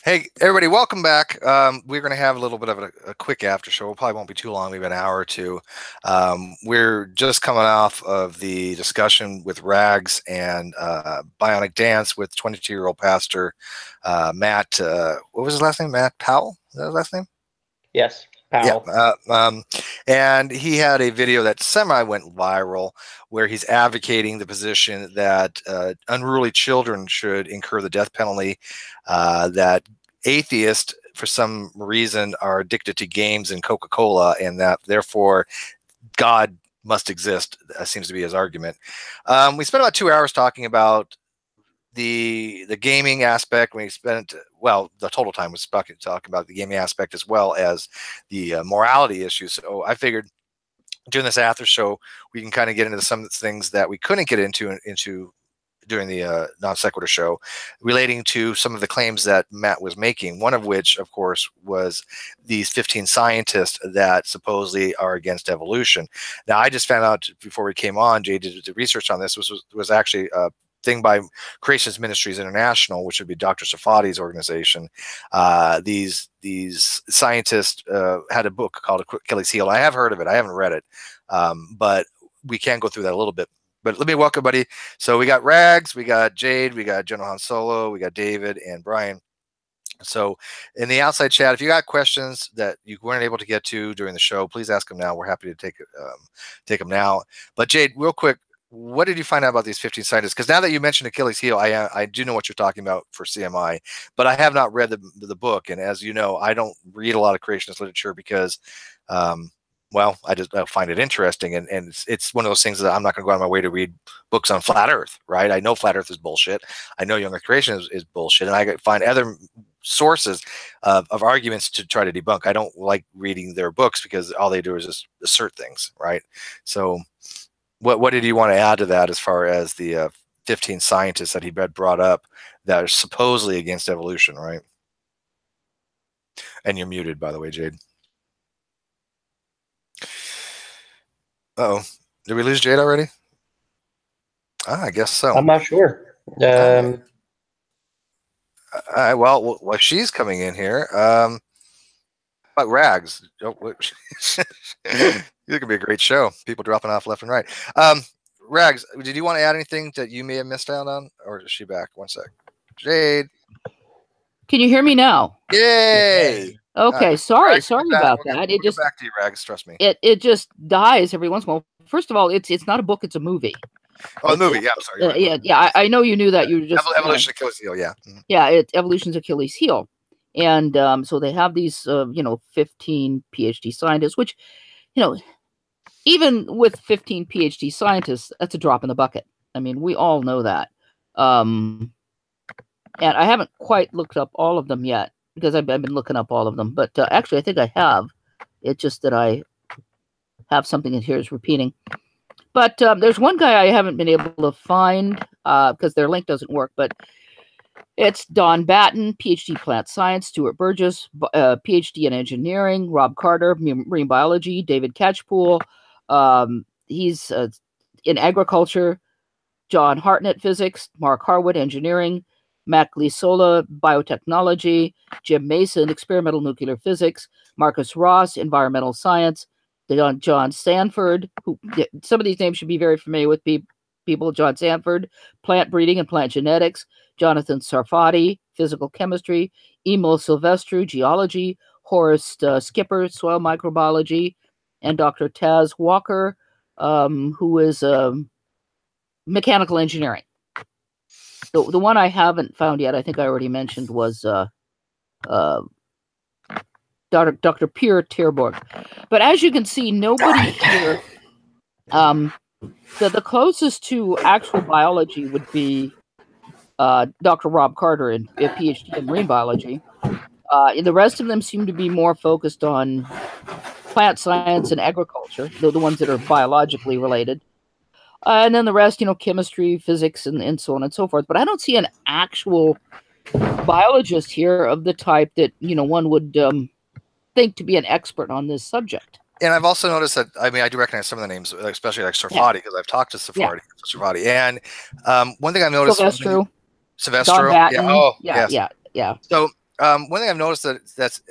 Hey, everybody, welcome back. We're going to have a little bit of a quick after show. It probably won't be too long, maybe an hour or two. We're just coming off of the discussion with Rags and Bionic Dance with 22-year-old pastor Matt. What was his last name? Matt Powell? Is that his last name? Yes, Powell. Yeah, and he had a video that semi went viral where he's advocating the position that unruly children should incur the death penalty, that atheists, for some reason, are addicted to games and Coca-Cola, and that therefore God must exist, seems to be his argument. We spent about 2 hours talking about the gaming aspect. We spent, well, the total time was talking about the gaming aspect as well as the morality issues. So I figured during this after show we can kind of get into some of the things that we couldn't get into during the non sequitur show, relating to some of the claims that Matt was making. One of which, of course, was these 15 scientists that supposedly are against evolution. Now, I just found out before we came on, Jay did the research on this. Was actually thing by Creationist Ministries International, which would be Dr. Safadi's organization. These scientists had a book called Achilles Heel. I have heard of it. I haven't read it, but we can go through that a little bit. But let me welcome everybody. So we got Rags, we got Jade, we got General Han Solo, we got David and Brian. So in the outside chat, if you got questions that you weren't able to get to during the show, please ask them now. We're happy to take them now. But Jade, real quick, what did you find out about these 15 scientists? Because now that you mentioned Achilles Heel, I do know what you're talking about for CMI, but I have not read the book. And as you know, I don't read a lot of creationist literature because, well, I find it interesting. And it's one of those things that I'm not going to go out of my way to read books on flat Earth, right? I know flat Earth is bullshit. I know young Earth creation is bullshit. And I find other sources of arguments to try to debunk. I don't like reading their books because all they do is just assert things, right? So what did you want to add to that as far as the 15 scientists that he brought up that are supposedly against evolution, right? And you're muted, by the way, Jade. Uh-oh. Did we lose Jade already? I guess so. I'm not sure. Well, she's coming in here. But Rags, this could be a great show. People dropping off left and right. Rags, did you want to add anything that you may have missed out on, or is she back? One sec. Jade, can you hear me now? Yay! Okay, sorry about that. We'll get back to you, Rags. Trust me. It just dies every once in a while. First of all, it's not a book; it's a movie. Oh, a movie. Yeah, I'm sorry. Yeah. I know you knew that. You were just Evolution Achilles Heel. Yeah. Mm-hmm. Yeah, Evolution's Achilles Heel, and so they have these 15 PhD scientists, which even with 15 PhD scientists, that's a drop in the bucket. I mean, we all know that. And I haven't quite looked up all of them yet because I've been looking up all of them. But actually, I think I have. It's just that I have something in here is repeating. But there's one guy I haven't been able to find because their link doesn't work. But it's Don Batten, PhD plant science, Stuart Burgess, PhD in engineering, Rob Carter, marine biology, David Catchpool. He's in agriculture, John Hartnett, physics, Mark Harwood, engineering, Mac Lisola, biotechnology, Jim Mason, experimental nuclear physics, Marcus Ross, environmental science, John Sanford, who some of these names should be very familiar with people, John Sanford, plant breeding and plant genetics, Jonathan Sarfati, physical chemistry, Emil Silvestru, geology, Horace Skipper, soil microbiology, and Dr. Taz Walker, who is mechanical engineering. The one I haven't found yet, I think I already mentioned, was Dr. Pierre Terborg. But as you can see, nobody here, the closest to actual biology would be Dr. Rob Carter, a PhD in marine biology. The rest of them seem to be more focused on plant science and agriculture, the ones that are biologically related. And then the rest, chemistry, physics, and so on and so forth. But I don't see an actual biologist here of the type that, one would think to be an expert on this subject. And I've also noticed that, I do recognize some of the names, especially like Sarfati, because I've talked to Sarfati. And one thing I've noticed... Silvestru. Don Batten. Yeah. So one thing I've noticed that's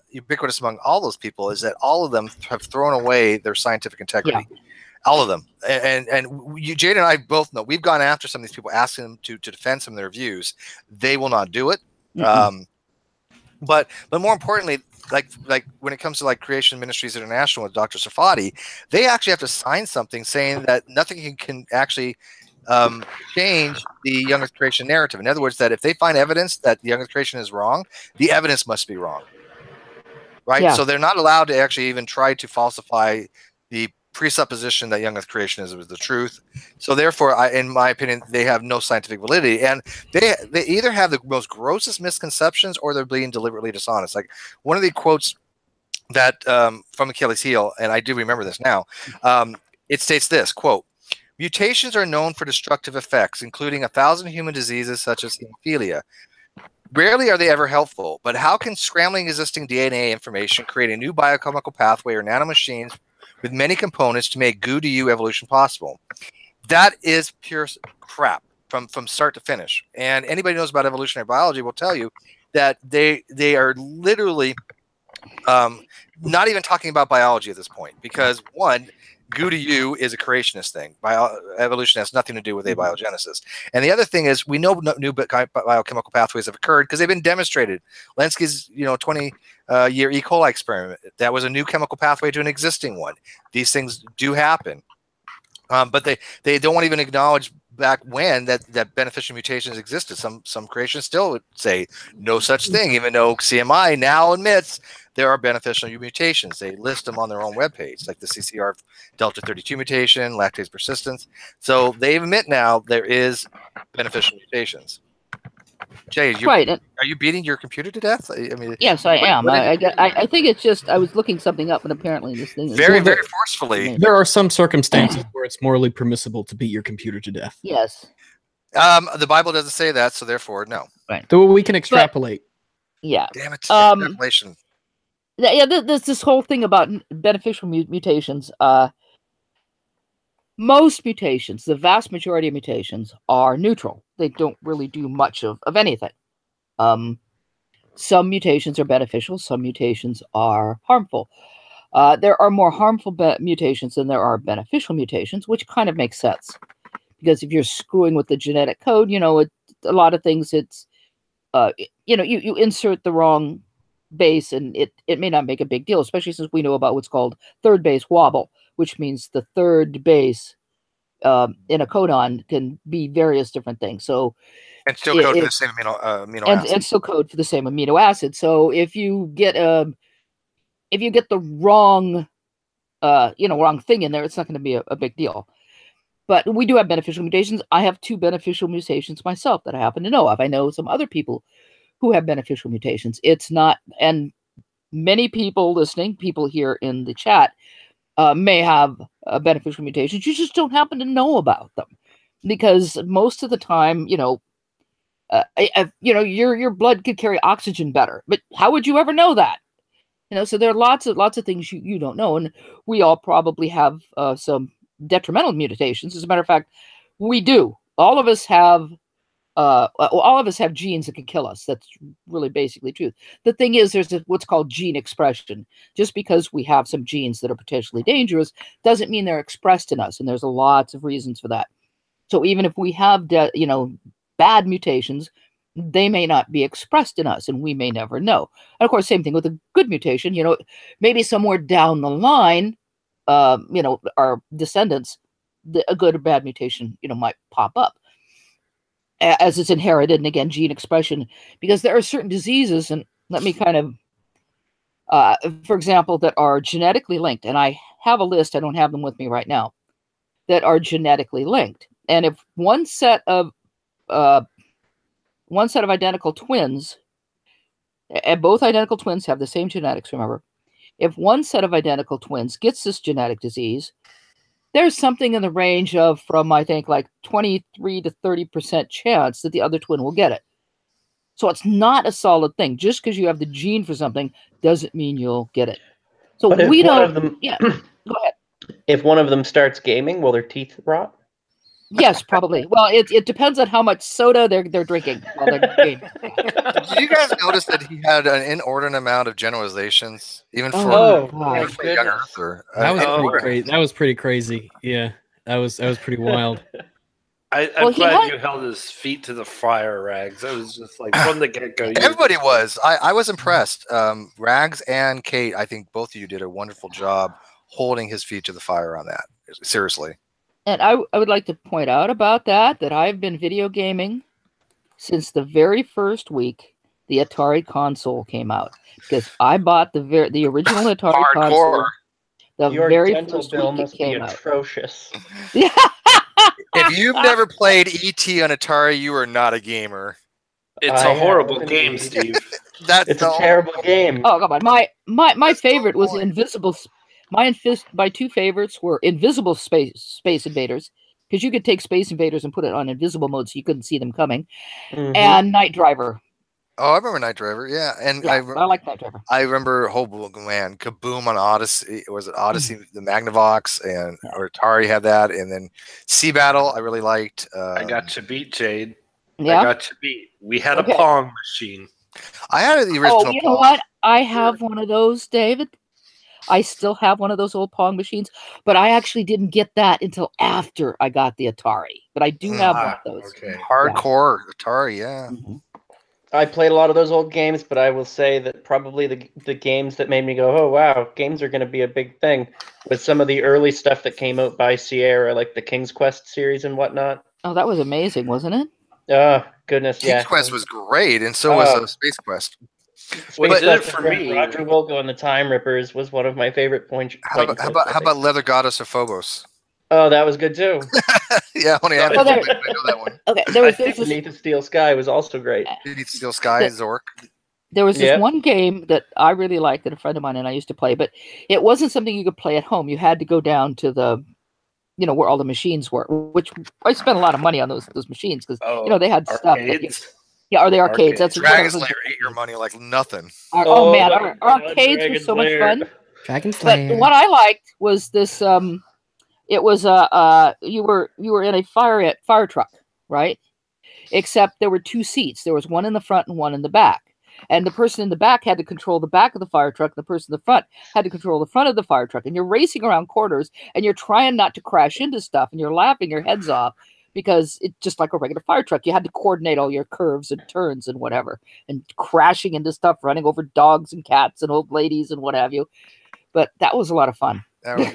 ubiquitous among all those people is that all of them have thrown away their scientific integrity. Yeah. All of them. And Jade and I both know we've gone after some of these people, asking them to defend some of their views. They will not do it. But more importantly, like when it comes to like Creation Ministries International with Dr. Sarfati, they actually have to sign something saying that nothing can actually change the young earth creation narrative. In other words, that if they find evidence that the young earth creation is wrong, the evidence must be wrong. Right? Yeah. So they're not allowed to actually even try to falsify the presupposition that young earth creation is the truth. So therefore, in my opinion, they have no scientific validity, and they either have the most grossest misconceptions or they're being deliberately dishonest. Like one of the quotes that from Achilles' heel, and I do remember this now, it states this, quote, "Mutations are known for destructive effects, including 1,000 human diseases such as hemophilia. Rarely are they ever helpful, but how can scrambling existing DNA information create a new biochemical pathway or nanomachines with many components to make goo to you evolution possible?" That is pure crap from start to finish. And anybody who knows about evolutionary biology will tell you that they are literally not even talking about biology at this point, because one, goo to you is a creationist thing. Evolution has nothing to do with abiogenesis. And the other thing is, we know new biochemical pathways have occurred because they've been demonstrated. Lenski's 20-year E. coli experiment, that was a new chemical pathway to an existing one. These things do happen. But they don't want to even acknowledge back when that beneficial mutations existed. Some creationists still would say no such thing, even though CMI now admits there are beneficial mutations. They list them on their own webpage, like the CCR delta 32 mutation, lactase persistence. So they admit now there is beneficial mutations. Jay, are you beating your computer to death? I mean, yes, I am. I think it's just I was looking something up, and apparently this thing is very forcefully. There are some circumstances where it's morally permissible to beat your computer to death. Yes. The Bible doesn't say that, so therefore, no. Right. So we can extrapolate. Yeah. Damn it! Extrapolation. Yeah. This whole thing about beneficial mutations. Most mutations, the vast majority of mutations, are neutral. They don't really do much of anything. Some mutations are beneficial. Some mutations are harmful. There are more harmful mutations than there are beneficial mutations, which kind of makes sense. Because if you're screwing with the genetic code, a lot of things, it's, you insert the wrong base and it may not make a big deal, especially since we know about what's called third base wobble, which means the third base in a codon can be various different things. So, and still code for the same amino acid. And still code for the same amino acid. So if you get the wrong, wrong thing in there, it's not going to be a big deal. But we do have beneficial mutations. I have 2 beneficial mutations myself that I happen to know of. I know some other people who have beneficial mutations. It's not, and many people listening, people here in the chat, may have beneficial mutations. You just don't happen to know about them, because most of the time, your blood could carry oxygen better. But how would you ever know that? So there are lots of things you don't know, and we all probably have some detrimental mutations. As a matter of fact, we do. All of us have genes that can kill us. That's really basically true. The thing is, there's what's called gene expression. Just because we have some genes that are potentially dangerous doesn't mean they're expressed in us, and there's lots of reasons for that. So even if we have bad mutations, they may not be expressed in us, and we may never know. And of course, same thing with a good mutation. Maybe somewhere down the line, our descendants, a good or bad mutation, might pop up as it's inherited. And again, gene expression, because there are certain diseases, and let me kind of, for example, that are genetically linked. And I have a list, I don't have them with me right now, that are genetically linked. And if one set of identical twins, and both identical twins have the same genetics, remember, if one set of identical twins gets this genetic disease, there's something in the range of from, I think, like 23 to 30% chance that the other twin will get it. So it's not a solid thing. Just because you have the gene for something doesn't mean you'll get it. So but we don't. Yeah, go ahead. If one of them starts gaming, will their teeth rot? Yes, probably. Well, it depends on how much soda they're drinking while they're gaming. Did you guys notice that he had an inordinate amount of generalizations, even for, Oh, God. for a young Earther? That was Oh, pretty right. crazy. That was pretty crazy. Yeah, that was pretty wild. I'm Well, he glad had- you held his feet to the fire, Rags. I was just like from the get-go. Everybody was. I was impressed. Rags and Kate, I think both of you did a wonderful job holding his feet to the fire on that. Seriously. And I would like to point out about that I've been video gaming since the very first week the Atari console came out, because I bought the original Atari console. The Your very dental first bill week it must be came out. atrocious. Yeah. If you've never played ET on Atari, you are not a gamer. It's I a horrible have game, indeed. Steve. That's It's the a terrible game. Oh, come on. My That's the favorite was point. Invisible. My two favorites were Invisible Space Invaders, because you could take Space Invaders and put it on invisible mode so you couldn't see them coming, Mhm. and Night Driver. Oh, I remember Night Driver. Yeah, and Yeah, I like Night Driver. I remember man, Kaboom on Odyssey. Was it Odyssey? The Magnavox and or Atari had that, and then Sea Battle. I really liked. I got you beat, Jade. I Yeah. got you beat. We had Okay. a Pong machine. I had the original. Oh, you know Pong. what? I have one of those, David. I still have one of those old Pong machines, but I actually didn't get that until after I got the Atari. But I do have one of those. Okay. Hardcore Atari. Yeah. Mhm. I played a lot of those old games, but I will say that probably the games that made me go, oh, wow, games are going to be a big thing, with some of the early stuff that came out by Sierra, like the King's Quest series and whatnot. Oh, that was amazing, wasn't it? Oh, goodness, King's yeah. Quest was great, and so was Oh. Space Quest. What Space did it Quest for with me? Roger Wilco and the Time Rippers was one of my favorite points. How about Leather Goddess of Phobos? Oh, that was good too. Yeah, only I Oh, there- know that one. Okay, I think this Beneath the Steel Sky was also great. Beneath the Steel Sky, Zork. There was this Yep. one game that I really liked that a friend of mine and I used to play, but it wasn't something you could play at home. You had to go down to the, where all the machines were, which I spent a lot of money on those machines because, Oh, they had stuff. arcades. Or the arcades. That's Dragon's what- Lair ate your money like nothing. Oh man, the arcades were Dragon's so much Lair. fun. Dragon's But the one I liked was this. It was you were in a fire truck, right? Except there were two seats. There was one in the front and one in the back. And the person in the back had to control the back of the fire truck. The person in the front had to control the front of the fire truck. And you're racing around corners and you're trying not to crash into stuff and you're laughing your heads off because it's just like a regular fire truck. You had to coordinate all your curves and turns and whatever, and crashing into stuff, running over dogs and cats and old ladies and what have you. But that was a lot of fun. That was-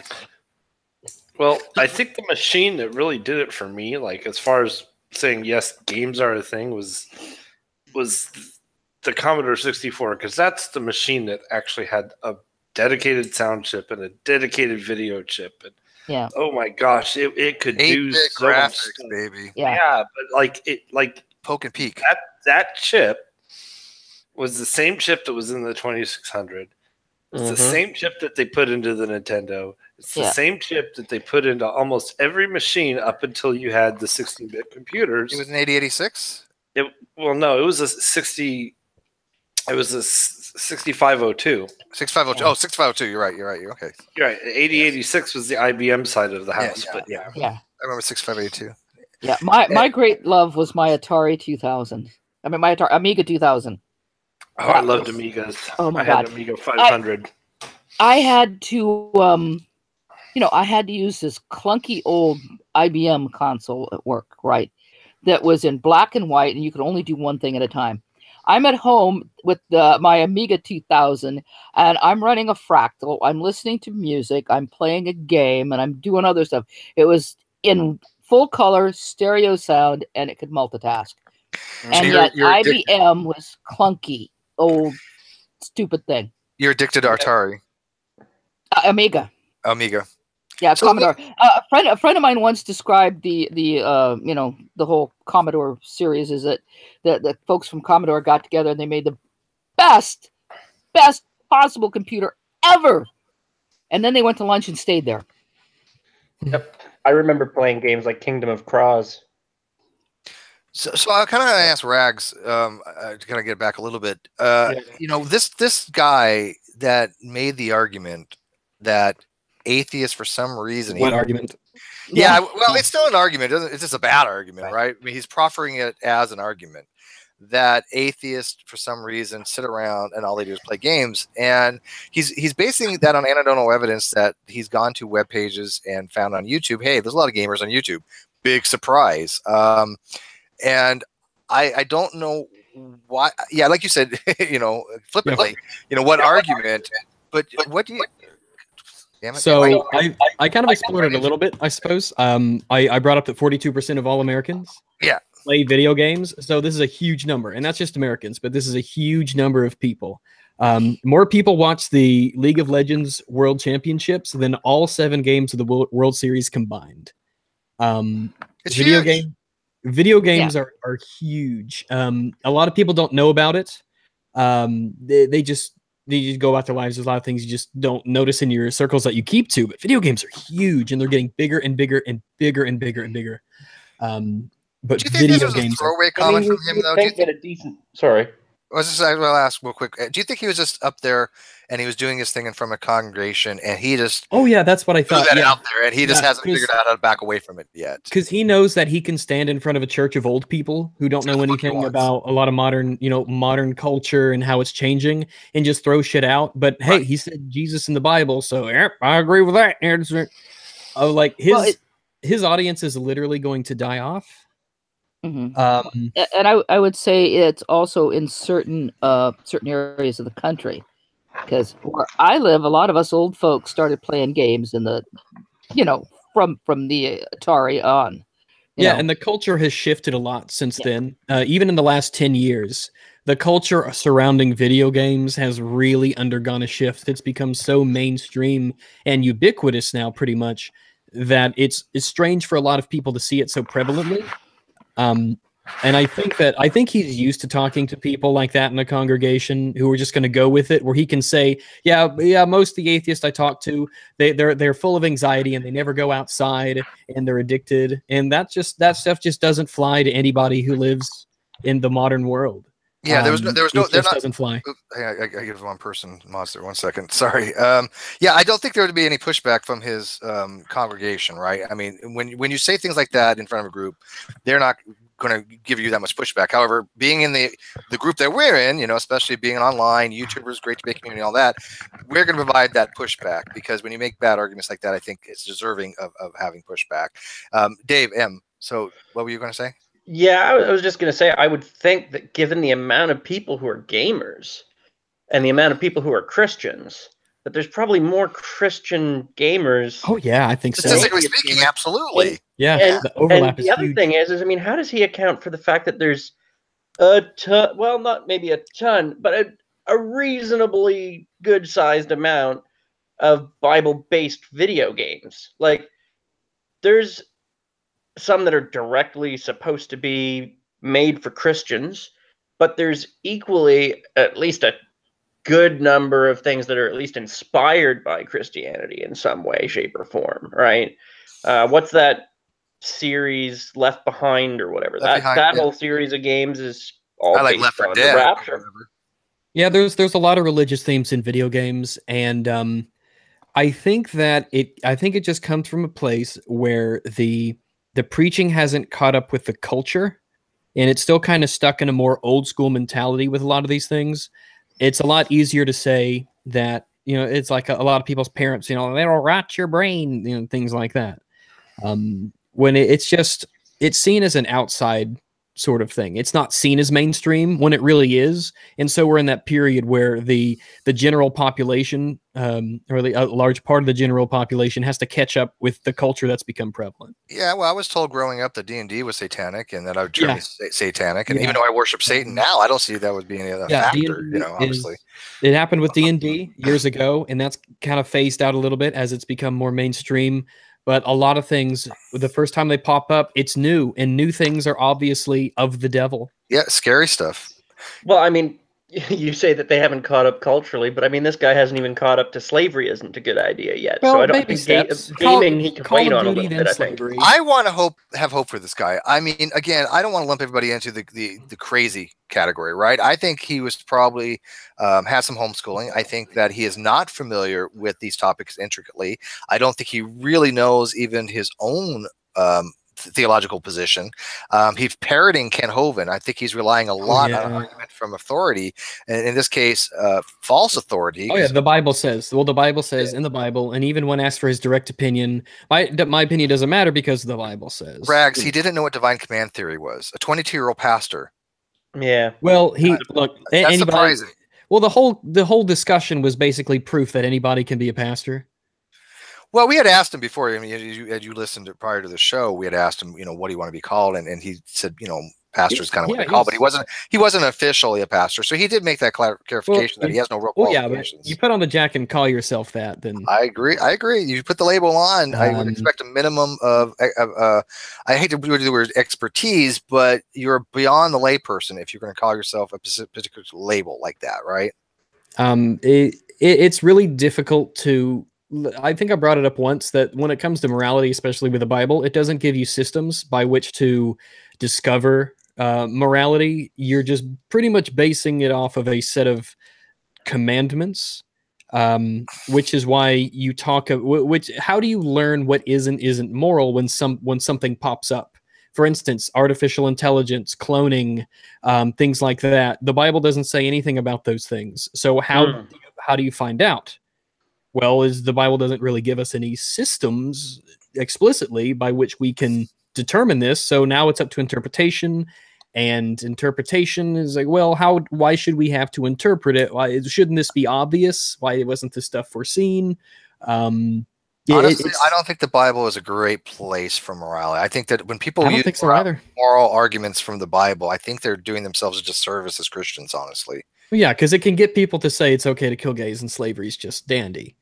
Well, I think the machine that really did it for me, like as far as saying yes, games are a thing, was the Commodore 64, because that's the machine that actually had a dedicated sound chip and a dedicated video chip. And Yeah. oh my gosh, it could do 8-bit so much graphics, stuff. baby. Yeah. But Poke and peek. that chip was the same chip that was in the 2600. It's the Mhm. same chip that they put into the Nintendo. It's the Yeah. same chip that they put into almost every machine up until you had the 16-bit computers. It was an 8086. Well, no, it was a 60. It was a 6502. 6502. Oh, 6502. You're right. You're okay. You're right. 8086 was the IBM side of the Yeah, house, but yeah. Yeah. I remember 6582. Yeah. My great love was my Atari 2000. I mean, my Amiga 2000. Oh, I loved Amigas. Oh my I had God. Amiga 500. I had to, I had to use this clunky old IBM console at work, right? That was in black and white, and you could only do one thing at a time. I'm at home with my Amiga 2000, and I'm running a fractal. I'm listening to music. I'm playing a game, and I'm doing other stuff. It was in full color, stereo sound, and it could multitask. And yet IBM was clunky, old, stupid thing. You're addicted to Atari. Amiga. Yeah, So Commodore. A friend of mine once described the whole Commodore series is that the folks from Commodore got together and they made the best possible computer ever, and then they went to lunch and stayed there. Yep. I remember playing games like Kingdom of Cross. So I kind of asked Rags to kind of get back a little bit. This guy that made the argument that atheists, for some reason, What argument? Yeah, well, it's still an argument. It's just a bad argument, right? I mean, he's proffering it as an argument that atheists, for some reason, sit around and all they do is play games. And he's basing that on anecdotal evidence that he's gone to web pages and found on YouTube. Hey, there's a lot of gamers on YouTube. Big surprise. And I don't know why. Yeah, like you said, flippantly, what argument? But what do you? Damn it, So I kind of explored it a little bit, I suppose. I brought up that 42% of all Americans play video games. So this is a huge number, and that's just Americans, but this is a huge number of people. More people watch the League of Legends World Championships than all 7 games of the World Series combined. Video games are huge. A lot of people don't know about it. They just go about their lives. There's a lot of things you just don't notice in your circles that you keep to, but video games are huge, and they're getting bigger and bigger and bigger and bigger and bigger. But do you think video this was games a throwaway comment from him, though? Sorry. I'll ask real quick. Do you think he was just up there and he was doing his thing in front of a congregation and he just that's what I thought. Threw that out there and he just hasn't figured out how to back away from it yet? Because he knows that he can stand in front of a church of old people who don't know anything about a lot of modern culture and how it's changing and just throw shit out. But hey, he said Jesus in the Bible, so I agree with that. His audience is literally going to die off. Mm-hmm. And I would say it's also in certain areas of the country, because where I live, a lot of us old folks started playing games in the, from the Atari on. And the culture has shifted a lot since then. Even in the last 10 years, the culture surrounding video games has really undergone a shift. It's become so mainstream and ubiquitous now, pretty much, that it's strange for a lot of people to see it so prevalently. And I think he's used to talking to people like that in a congregation who are just going to go with it, where he can say, yeah, most of the atheists I talk to, they're full of anxiety and they never go outside and they're addicted. And that stuff just doesn't fly to anybody who lives in the modern world. Yeah, there was no. Doesn't fly. I give one person monster. 1 second. Sorry. I don't think there would be any pushback from his congregation, right? I mean, when you say things like that in front of a group, they're not going to give you that much pushback. However, being in the group that we're in, especially being online, YouTubers, great debate community, all that, we're going to provide that pushback, because when you make bad arguments like that, I think it's deserving of having pushback. Dave M. So, what were you going to say? Yeah, I was just going to say, I would think that given the amount of people who are gamers and the amount of people who are Christians, that there's probably more Christian gamers. Oh, yeah, I think so. Statistically speaking, absolutely. The overlap is the other thing is, I mean, how does he account for the fact that there's a ton, well, not maybe a ton, but a reasonably good-sized amount of Bible-based video games? Like, there's some that are directly supposed to be made for Christians, but there's equally at least a good number of things that are at least inspired by Christianity in some way, shape, or form, right? What's that series, Left Behind or whatever? That whole series of games is all based Left on the Rapture. Yeah, there's a lot of religious themes in video games, and I think it just comes from a place where the preaching hasn't caught up with the culture, and it's still kind of stuck in a more old school mentality with a lot of these things. It's a lot easier to say that, it's like a lot of people's parents, they'll rot your brain, things like that. When it's seen as an outside sort of thing. It's not seen as mainstream when it really is. And so we're in that period where the general population, or a large part of the general population, has to catch up with the culture that's become prevalent. Yeah, well, I was told growing up that D&D was satanic, and that I would turn me satanic. And even though I worship Satan now, I don't see that would be any other factor, obviously. It happened with D&D years ago, and that's kind of phased out a little bit as it's become more mainstream. But a lot of things, the first time they pop up, it's new, and new things are obviously of the devil. Yeah, scary stuff. Well, I mean, You say that they haven't caught up culturally, but I mean, this guy hasn't even caught up to slavery isn't a good idea yet. So Well, I don't. I baby think steps. gaming he can Call wait of on a Duty, little then bit. I think. slavery. I want to have hope for this guy. I mean, again, I don't want to lump everybody into the crazy category, right? I think he was probably had some homeschooling. I think that he is not familiar with these topics intricately. I don't think he really knows even his own theological position. He's parroting Ken Hovind. I think he's relying a lot on argument from authority, and in this case, false authority. Oh yeah, the Bible says. Well, the Bible says in the Bible, and even when asked for his direct opinion, my opinion doesn't matter because the Bible says. Rags, he didn't know what divine command theory was. A 22-year-old pastor. Yeah. Well, look. That's surprising. Well, the whole discussion was basically proof that anybody can be a pastor. Well, we had asked him before. I mean, as you listened prior to the show, we had asked him, what do you want to be called? And he said, pastor is kind of what they call, but he wasn't officially a pastor. So he did make that clarification that he has no real qualifications. But you put on the jacket and call yourself that, then I agree. You put the label on. I would expect a minimum of I hate to do the word expertise, but you're beyond the layperson if you're going to call yourself a particular label like that, right? It's really difficult to. I think I brought it up once that when it comes to morality, especially with the Bible, it doesn't give you systems by which to discover morality. You're just pretty much basing it off of a set of commandments, which is why you talk of how do you learn what isn't moral when something pops up? For instance, artificial intelligence, cloning, things like that. The Bible doesn't say anything about those things. So how do you find out? Well, the Bible doesn't really give us any systems explicitly by which we can determine this. So now it's up to interpretation, and interpretation is like, well, why should we have to interpret it? Why shouldn't this be obvious? Why wasn't this stuff foreseen? Honestly, I don't think the Bible is a great place for morality. I think that when people use moral arguments from the Bible, I think they're doing themselves a disservice as Christians, honestly. Yeah, because it can get people to say it's okay to kill gays and slavery is just dandy.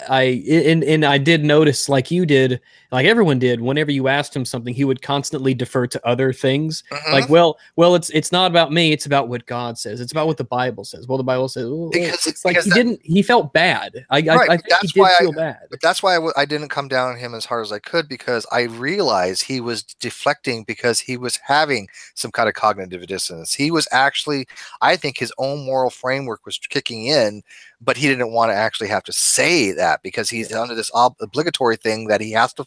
I did notice, like you did, like everyone did, whenever you asked him something, he would constantly defer to other things. Like, well, it's not about me, it's about what God says. It's about what the Bible says. Well, the Bible says, he felt bad. I think he did feel bad. But that's why I didn't come down on him as hard as I could, because I realized he was deflecting because he was having some kind of cognitive dissonance. He was actually, I think his own moral framework was kicking in, but he didn't want to actually have to say that because he's under this obligatory thing that he has to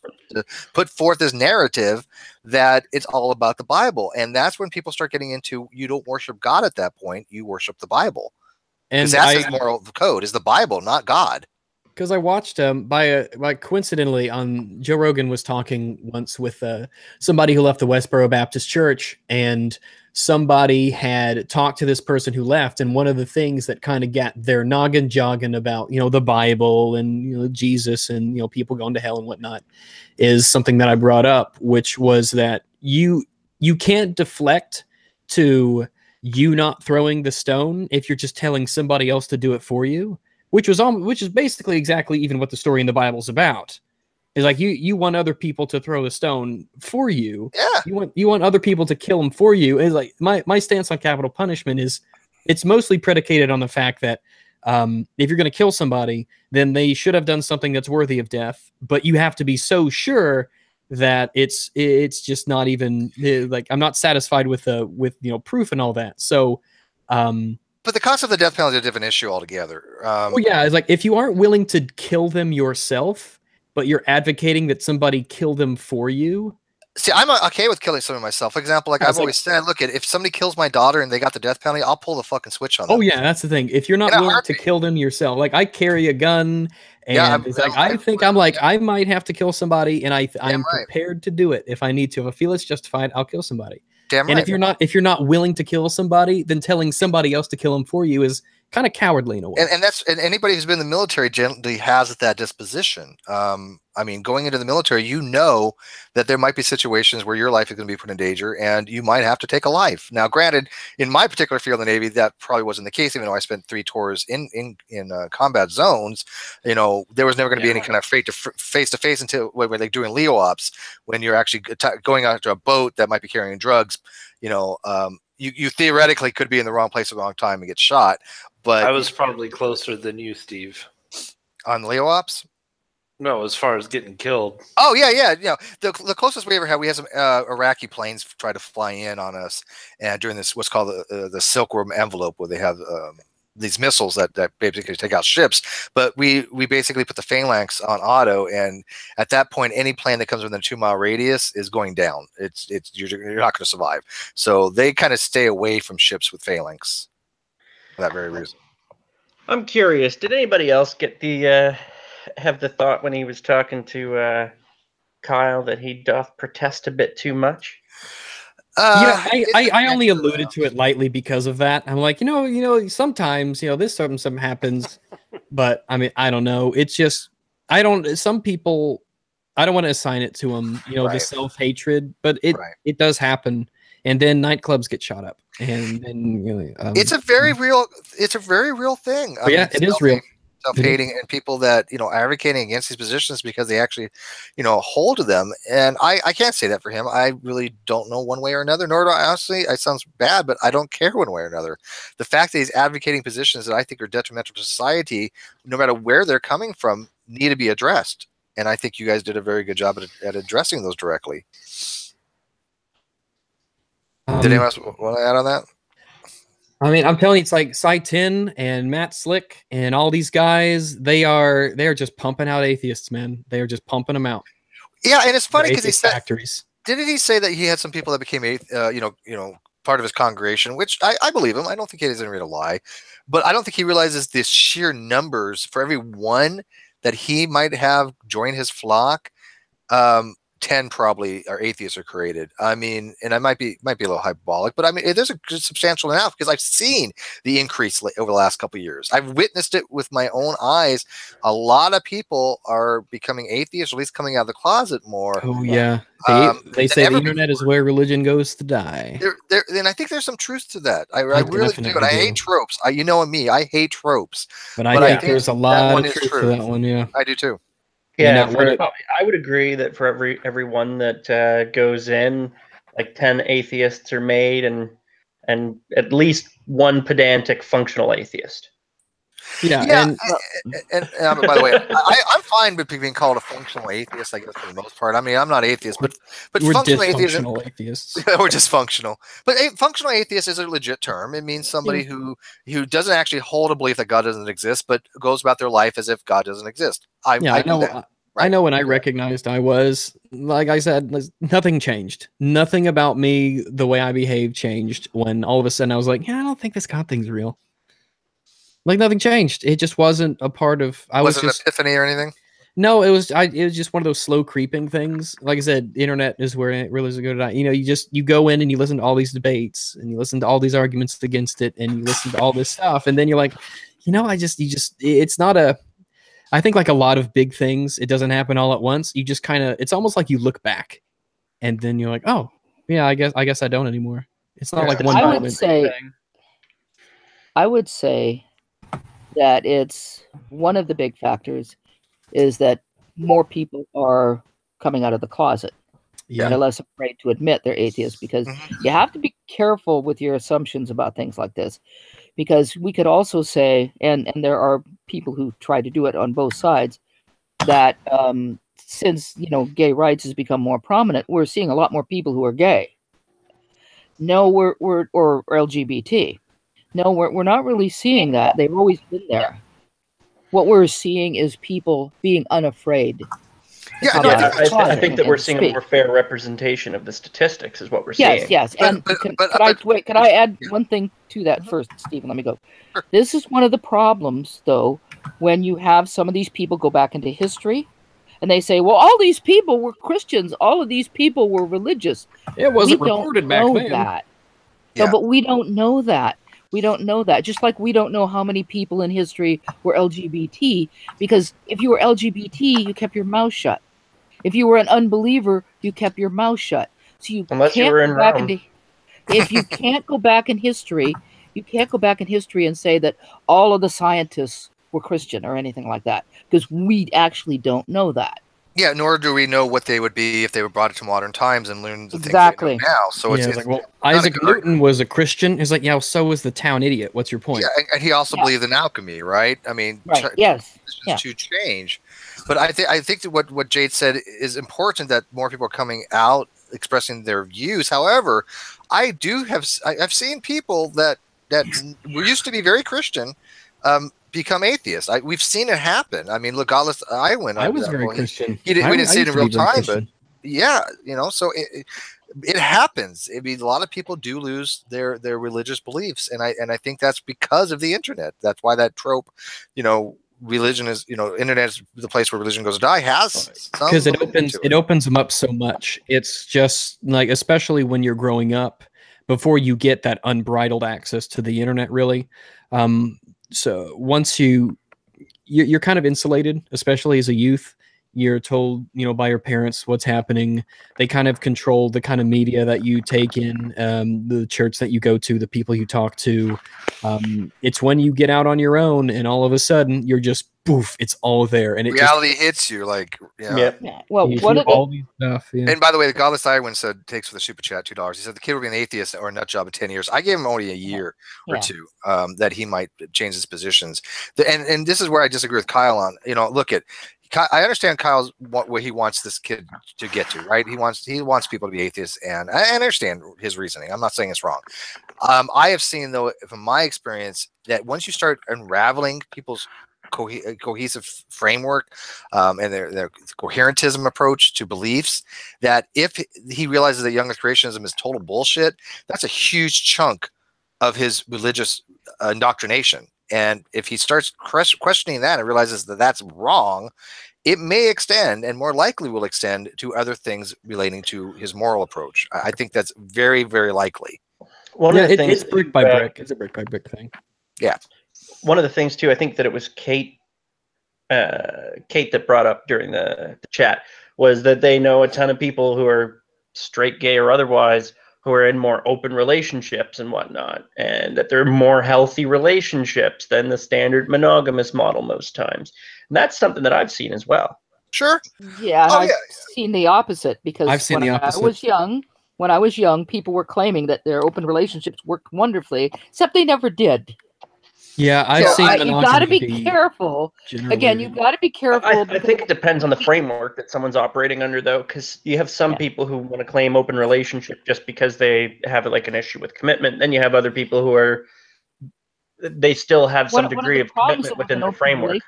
put forth his narrative that it's all about the Bible. And that's when people start getting into, you don't worship God at that point, you worship the Bible. And that's his moral code, is the Bible, not God. Because I watched coincidentally on Joe Rogan was talking once with somebody who left the Westboro Baptist Church, and somebody had talked to this person who left, and one of the things that kind of got their noggin jogging about the Bible and Jesus and people going to hell and whatnot is something that I brought up, which was that you can't deflect to you not throwing the stone if you're just telling somebody else to do it for you. Which is basically exactly even what the story in the Bible is about. Is like you want other people to throw the stone for you. Yeah. You want other people to kill them for you. It's like my stance on capital punishment is it's mostly predicated on the fact that if you're going to kill somebody, then they should have done something that's worthy of death. But you have to be so sure that it's just not even like I'm not satisfied with proof and all that. So. But the concept of the death penalty is a different issue altogether. It's like if you aren't willing to kill them yourself, but you're advocating that somebody kill them for you. See, I'm okay with killing someone myself. For example, I've always said, look, if somebody kills my daughter and they got the death penalty, I'll pull the fucking switch on them. Oh yeah, that's the thing. If you're not willing to kill them yourself, like I carry a gun, and I might have to kill somebody, and I'm prepared to do it if I need to. If I feel it's justified, I'll kill somebody. Damn right. And if you're not willing to kill somebody, then telling somebody else to kill them for you is kind of cowardly in a way. And anybody who's been in the military generally has that disposition. I mean, going into the military, that there might be situations where your life is going to be put in danger and you might have to take a life. Now, granted, in my particular field in the Navy, that probably wasn't the case, even though I spent 3 tours in combat zones. There was never going to be any kind of face-to-face until where they're doing Leo ops, when you're actually going out to a boat that might be carrying drugs. you theoretically could be in the wrong place at the wrong time and get shot. But I was probably closer than you, Steve. on Leo Ops. No, as far as getting killed. Oh yeah. The closest we ever had, we had some Iraqi planes try to fly in on us, and during this what's called the Silk Road envelope, where they have these missiles that basically take out ships. But we basically put the phalanx on auto, and at that point, any plane that comes within a 2-mile radius is going down. You're not going to survive. So they kind of stay away from ships with phalanx for that very reason. I'm curious. Did anybody else get the have the thought when he was talking to Kyle that he doth protest a bit too much? I only alluded to it lightly because of that. I'm like, sometimes, this something happens, but I mean, I don't know. It's just, some people, I don't want to assign it to them, the self-hatred, but it does happen. And then nightclubs get shot up, and then it's a very real thing. I mean, it is real. Self-hating and people that advocating against these positions because they actually hold to them, and I can't say that for him. I really don't know one way or another, nor do I honestly. It sounds bad, but I don't care one way or another. The fact that he's advocating positions that I think are detrimental to society, no matter where they're coming from, need to be addressed, and I think you guys did a very good job at addressing those directly. Did anyone else want to add on that? I mean, I'm telling you, it's like Cy 10 and Matt Slick and all these guys. They are just pumping out atheists, man. They are just pumping them out. Yeah, and it's funny because he said, factories. Didn't he say that he had some people that became part of his congregation? Which I believe him. I don't think he has any reason to lie, but I don't think he realizes the sheer numbers for every one that he might have joined his flock. 10 probably are atheists are created. I mean, and I might be a little hyperbolic, but I mean, there's a substantial enough because I've seen the increase over the last couple of years. I've witnessed it with my own eyes. A lot of people are becoming atheists, or at least coming out of the closet more. Oh yeah, they say the internet is where religion goes to die. And I think there's some truth to that. I really do. And I hate tropes. You know me, I hate tropes. But I think there's a lot of truth to that one. Yeah, I do too. Yeah, I would agree that for every one that goes in, like 10 atheists are made, and at least one pedantic functional atheist. Yeah. And by the way, I'm fine with being called a functional atheist, I guess, for the most part. I mean, I'm not atheist, but we're functional atheists. We're dysfunctional. But functional atheist is a legit term. It means somebody who doesn't actually hold a belief that God doesn't exist, but goes about their life as if God doesn't exist. I know that. I know when I recognized I was, like I said, nothing changed. Nothing about me, the way I behaved, changed when all of a sudden I was like, I don't think this God thing's real. Like nothing changed. It just wasn't a part of. Was it an epiphany or anything? No, it was. It was just one of those slow creeping things. Like I said, the internet is where it really is a good. You go in and you listen to all these debates and you listen to all these arguments against it and you listen to all this stuff and then you're like, it's not a. I think like a lot of big things, it doesn't happen all at once. You just kind of, it's almost like you look back and then you're like, oh yeah, I guess I don't anymore. It's not like one moment. I would say that it's one of the big factors is that more people are coming out of the closet. Yeah. They're less afraid to admit they're atheists because you have to be careful with your assumptions about things like this. Because we could also say, and there are people who try to do it on both sides, that since gay rights has become more prominent, we're seeing a lot more people who are gay. No, or LGBT. No, we're not really seeing that. They've always been there. What we're seeing is people being unafraid. I think that we're seeing a more fair representation of the statistics is what we're seeing. Yes. And could I add one thing to that first, Stephen? Let me go. Sure. This is one of the problems, though, when you have some of these people go back into history and they say, well, all these people were Christians. All of these people were religious. It wasn't reported back then. That. Yeah. No, but we don't know that. We don't know that. Just like we don't know how many people in history were LGBT, because if you were LGBT, you kept your mouth shut. If you were an unbeliever, you kept your mouth shut. So unless you were in Rome. If you can't go back in history, and say that all of the scientists were Christian or anything like that, because we actually don't know that. Yeah, nor do we know what they would be if they were brought to modern times and learned the Exactly. things they know now. So Yeah, it's like, well, not a Isaac good Newton was a Christian. He's like, yeah, well, so was the town idiot. What's your point? Yeah, and he also Yeah. believed in alchemy, right? I mean, Right. Yes. Yeah. to change. But I think that what Jade said is important, that more people are coming out expressing their views. However, I've seen people that used to be very Christian become atheists. We've seen it happen. I mean, look, Godless Iwan. I was very Christian. We didn't see it in real time, but Christian. yeah, so it happens. I mean, a lot of people do lose their religious beliefs, and I think that's because of the internet. That's why that trope, religion is, internet is the place where religion goes to die, has because it opens them up so much. It's just like, especially when you're growing up, before you get that unbridled access to the internet, really. So once you're kind of insulated, especially as a youth. You're told, by your parents what's happening. They kind of control the kind of media that you take in, the church that you go to, the people you talk to. It's when you get out on your own and all of a sudden you're just poof, it's all there, and reality hits you like, Yeah. Well, you what hear are all these stuff. Yeah. And by the way, the Godless Iwan said, takes for the super chat $2. He said the kid will be an atheist or a nut job in 10 years. I gave him only a year or two that he might change his positions. And this is where I disagree with Kyle on. I understand Kyle's what he wants this kid to get to, right? He wants people to be atheists, and I understand his reasoning. I'm not saying it's wrong. I have seen, though, from my experience, that once you start unraveling people's cohesive framework and their coherentism approach to beliefs, that if he realizes that young earth creationism is total bullshit, that's a huge chunk of his religious indoctrination. And if he starts questioning that and realizes that that's wrong, it may extend, and more likely will extend, to other things relating to his moral approach. I think that's very, very likely. It's brick by brick. It's a brick by brick thing. Yeah. One of the things too, I think that it was Kate that brought up during the chat, was that they know a ton of people who are straight, gay, or otherwise, who are in more open relationships and whatnot, and that they're more healthy relationships than the standard monogamous model most times. And that's something that I've seen as well. Sure. Yeah, I've seen the opposite, because I've seen the opposite. When I was young, people were claiming that their open relationships worked wonderfully, except they never did. Yeah, I've seen you got to be careful. Generally. Again, you got to be careful. I think it depends on the framework that someone's operating under, though, because you have some people who want to claim open relationship just because they have like an issue with commitment. Then you have other people they still have some degree of commitment within the framework.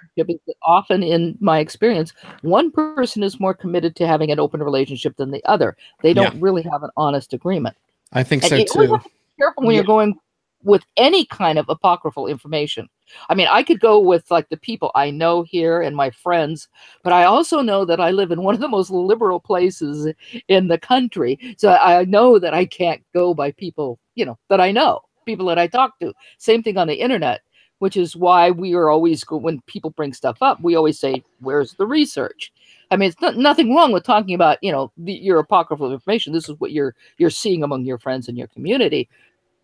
Often, in my experience, one person is more committed to having an open relationship than the other. They don't really have an honest agreement. I think so you too. always have to be careful when you're going with any kind of apocryphal information. I mean, I could go with like the people I know here and my friends, but I also know that I live in one of the most liberal places in the country. So I know that I can't go by people, that I know, people that I talk to. Same thing on the internet, which is why we are always, when people bring stuff up, we always say, where's the research? I mean, it's nothing wrong with talking about, your apocryphal information. This is what you're seeing among your friends in your community.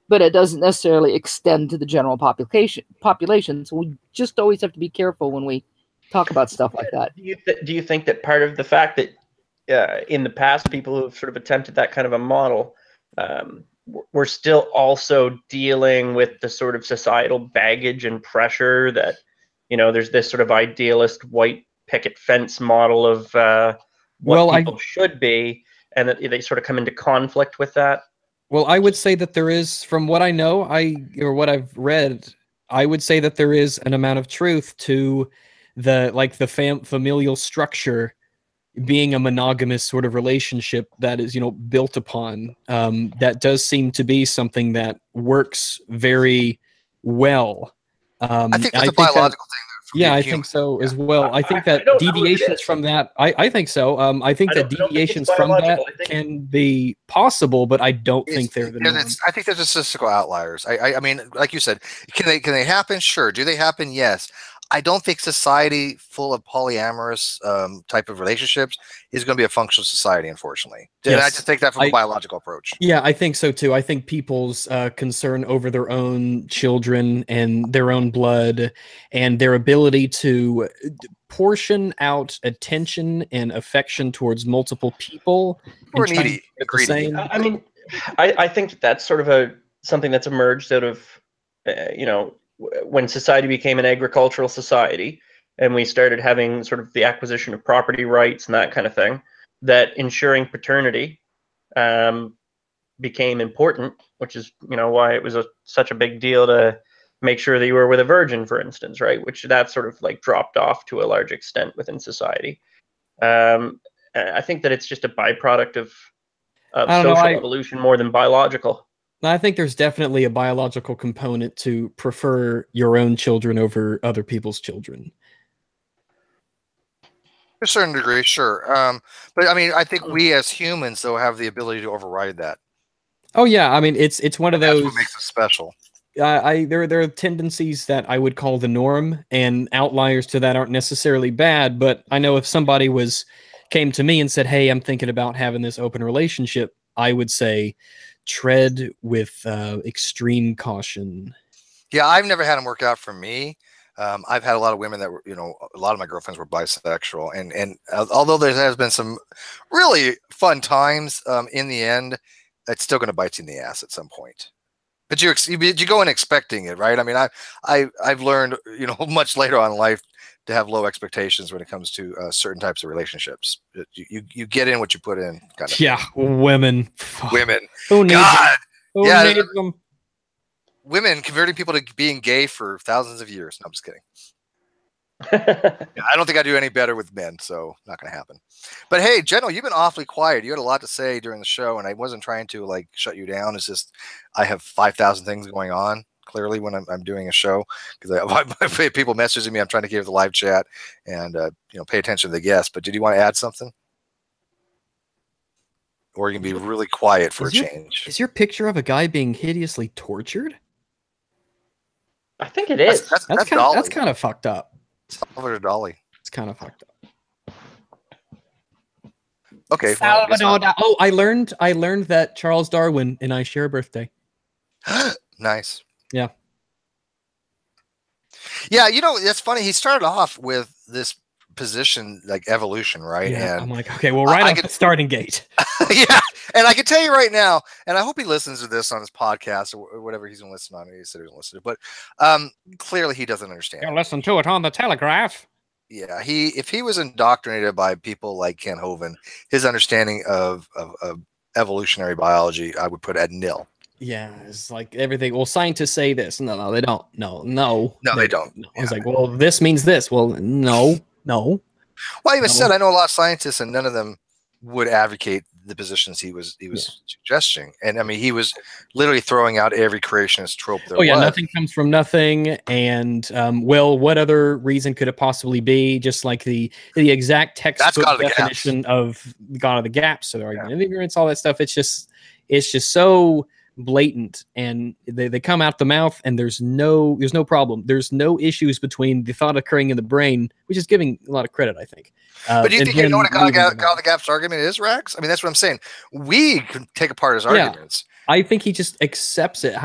But it doesn't necessarily extend to the general population. So we just always have to be careful when we talk about stuff like that. Do you think that part of the fact that in the past people who have sort of attempted that kind of a model we're still also dealing with the sort of societal baggage and pressure that, there's this sort of idealist white picket fence model of what people should be, and that they sort of come into conflict with that? Well, I would say that there is, from what I know, or what I've read, I would say that there is an amount of truth to the familial structure being a monogamous sort of relationship that is, built upon. That does seem to be something that works very well. I think that's a biological thing. Yeah, I think so as well. I think that deviations from that, I think so. I think that deviations from that can be possible, but I don't think they're the norm. I think they're statistical outliers. I mean, like you said, can they happen? Sure. Do they happen? Yes. I don't think society full of polyamorous type of relationships is going to be a functional society, unfortunately. Yes. I just take that from a biological approach. Yeah, I think so too. I think people's concern over their own children and their own blood and their ability to portion out attention and affection towards multiple people Or and try and needy, keep it the greedy. same. I mean, I think that's sort of something that's emerged out of, when society became an agricultural society, and we started having sort of the acquisition of property rights and that kind of thing, that ensuring paternity became important, which is, why it was such a big deal to make sure that you were with a virgin, for instance, right? Which that sort of like dropped off to a large extent within society. I think that it's just a byproduct of social evolution more than biological. I think there's definitely a biological component to prefer your own children over other people's children. To a certain degree, sure. But I mean, I think we as humans, though, have the ability to override that. Oh yeah, I mean, it's one of those. That's what makes us special. There are tendencies that I would call the norm, and outliers to that aren't necessarily bad. But I know if somebody came to me and said, "Hey, I'm thinking about having this open relationship," I would say, tread with extreme caution. Yeah, I've never had them work out for me. I've had a lot of women that were, a lot of my girlfriends were bisexual, and although there has been some really fun times, in the end, it's still going to bite you in the ass at some point. But you go in expecting it, right? I mean, I've learned, much later on in life to have low expectations when it comes to certain types of relationships. You get in what you put in. Kind of yeah, women. Women. Who needs God. them? Who Yeah, needs them? Women converting people to being gay for thousands of years. No, I'm just kidding. Yeah, I don't think I do any better with men, so not going to happen. But hey, General, you've been awfully quiet. You had a lot to say during the show, and I wasn't trying to like shut you down. It's just I have 5,000 things going on. Clearly, when I'm doing a show, because people messaging me, I'm trying to give the live chat and pay attention to the guests. But did you want to add something, or you can be really quiet for a change? Is your picture of a guy being hideously tortured? I think it is. That's kind of fucked up. Salvador Dali. It's kind of fucked up. Okay. Salvador Dali. Oh, I learned that Charles Darwin and I share a birthday. Nice. Yeah. Yeah, that's funny. He started off with this position like evolution, right? Yeah, and I'm like, okay, well, off the starting gate. Yeah, and I can tell you right now, and I hope he listens to this on his podcast or whatever he's going to listen on. He said he was going to listen to, but clearly he doesn't understand. You'll listen to it on the Telegraph. Yeah, if he was indoctrinated by people like Ken Hovind, his understanding of evolutionary biology, I would put at nil. Yeah, it's like everything. Well, scientists say this. No, they don't. No, they don't. No. I was like, well, this means this. Well, no. Well, I even said I know a lot of scientists, and none of them would advocate the positions he was suggesting. And I mean, he was literally throwing out every creationist trope there was. Nothing comes from nothing. And well, what other reason could it possibly be? Just like the exact textbook definition of God of the gaps, so the argument of ignorance, all that stuff. It's just so blatant, and they come out the mouth, and there's no problem. There's no issues between the thought occurring in the brain, which is giving a lot of credit, I think. But do you think you know what God of the Gaps argument is, Rex? I mean, that's what I'm saying. We can take apart his arguments. I think he just accepts it.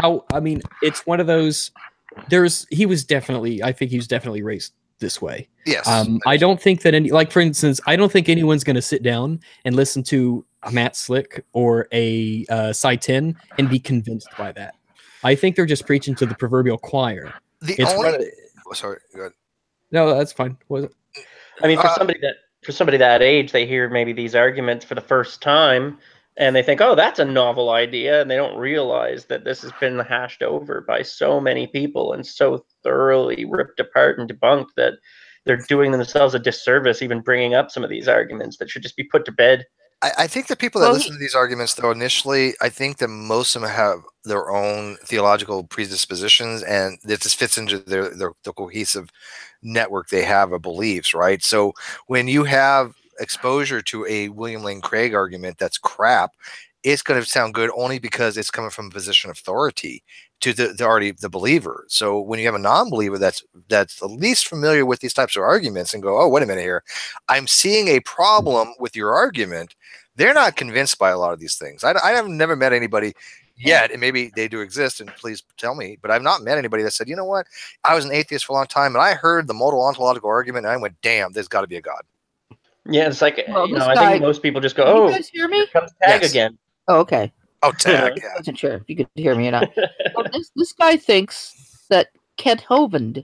It's one of those. I think he was definitely raised this way. Yes. I don't think that for instance, I don't think anyone's going to sit down and listen to a Matt Slick or a Cy 10 and be convinced by that. I think they're just preaching to the proverbial choir. Sorry, go ahead. No, that's fine. Was it? I mean, for somebody that age, they hear maybe these arguments for the first time, and they think, "Oh, that's a novel idea," and they don't realize that this has been hashed over by so many people and so thoroughly ripped apart and debunked that they're doing themselves a disservice even bringing up some of these arguments that should just be put to bed. I think the people that listen to these arguments, though, initially, I think that most of them have their own theological predispositions, and this just fits into the cohesive network they have of beliefs, right? So when you have exposure to a William Lane Craig argument that's crap, it's going to sound good only because it's coming from a position of authority to the believer. So when you have a non-believer that's at least familiar with these types of arguments and go, oh, wait a minute here, I'm seeing a problem with your argument. They're not convinced by a lot of these things. I have never met anybody yet, and maybe they do exist, and please tell me, but I've not met anybody that said, you know what, I was an atheist for a long time, and I heard the modal ontological argument, and I went, damn, there's got to be a God. Yeah, it's like, Well, you this know, I guy- think most people just go, Can you oh, guys hear me? here comes Tag Yes. again. Oh, okay. Oh, Tag, I yeah. wasn't sure if you could hear me or not. Well, this guy thinks that Kent Hovind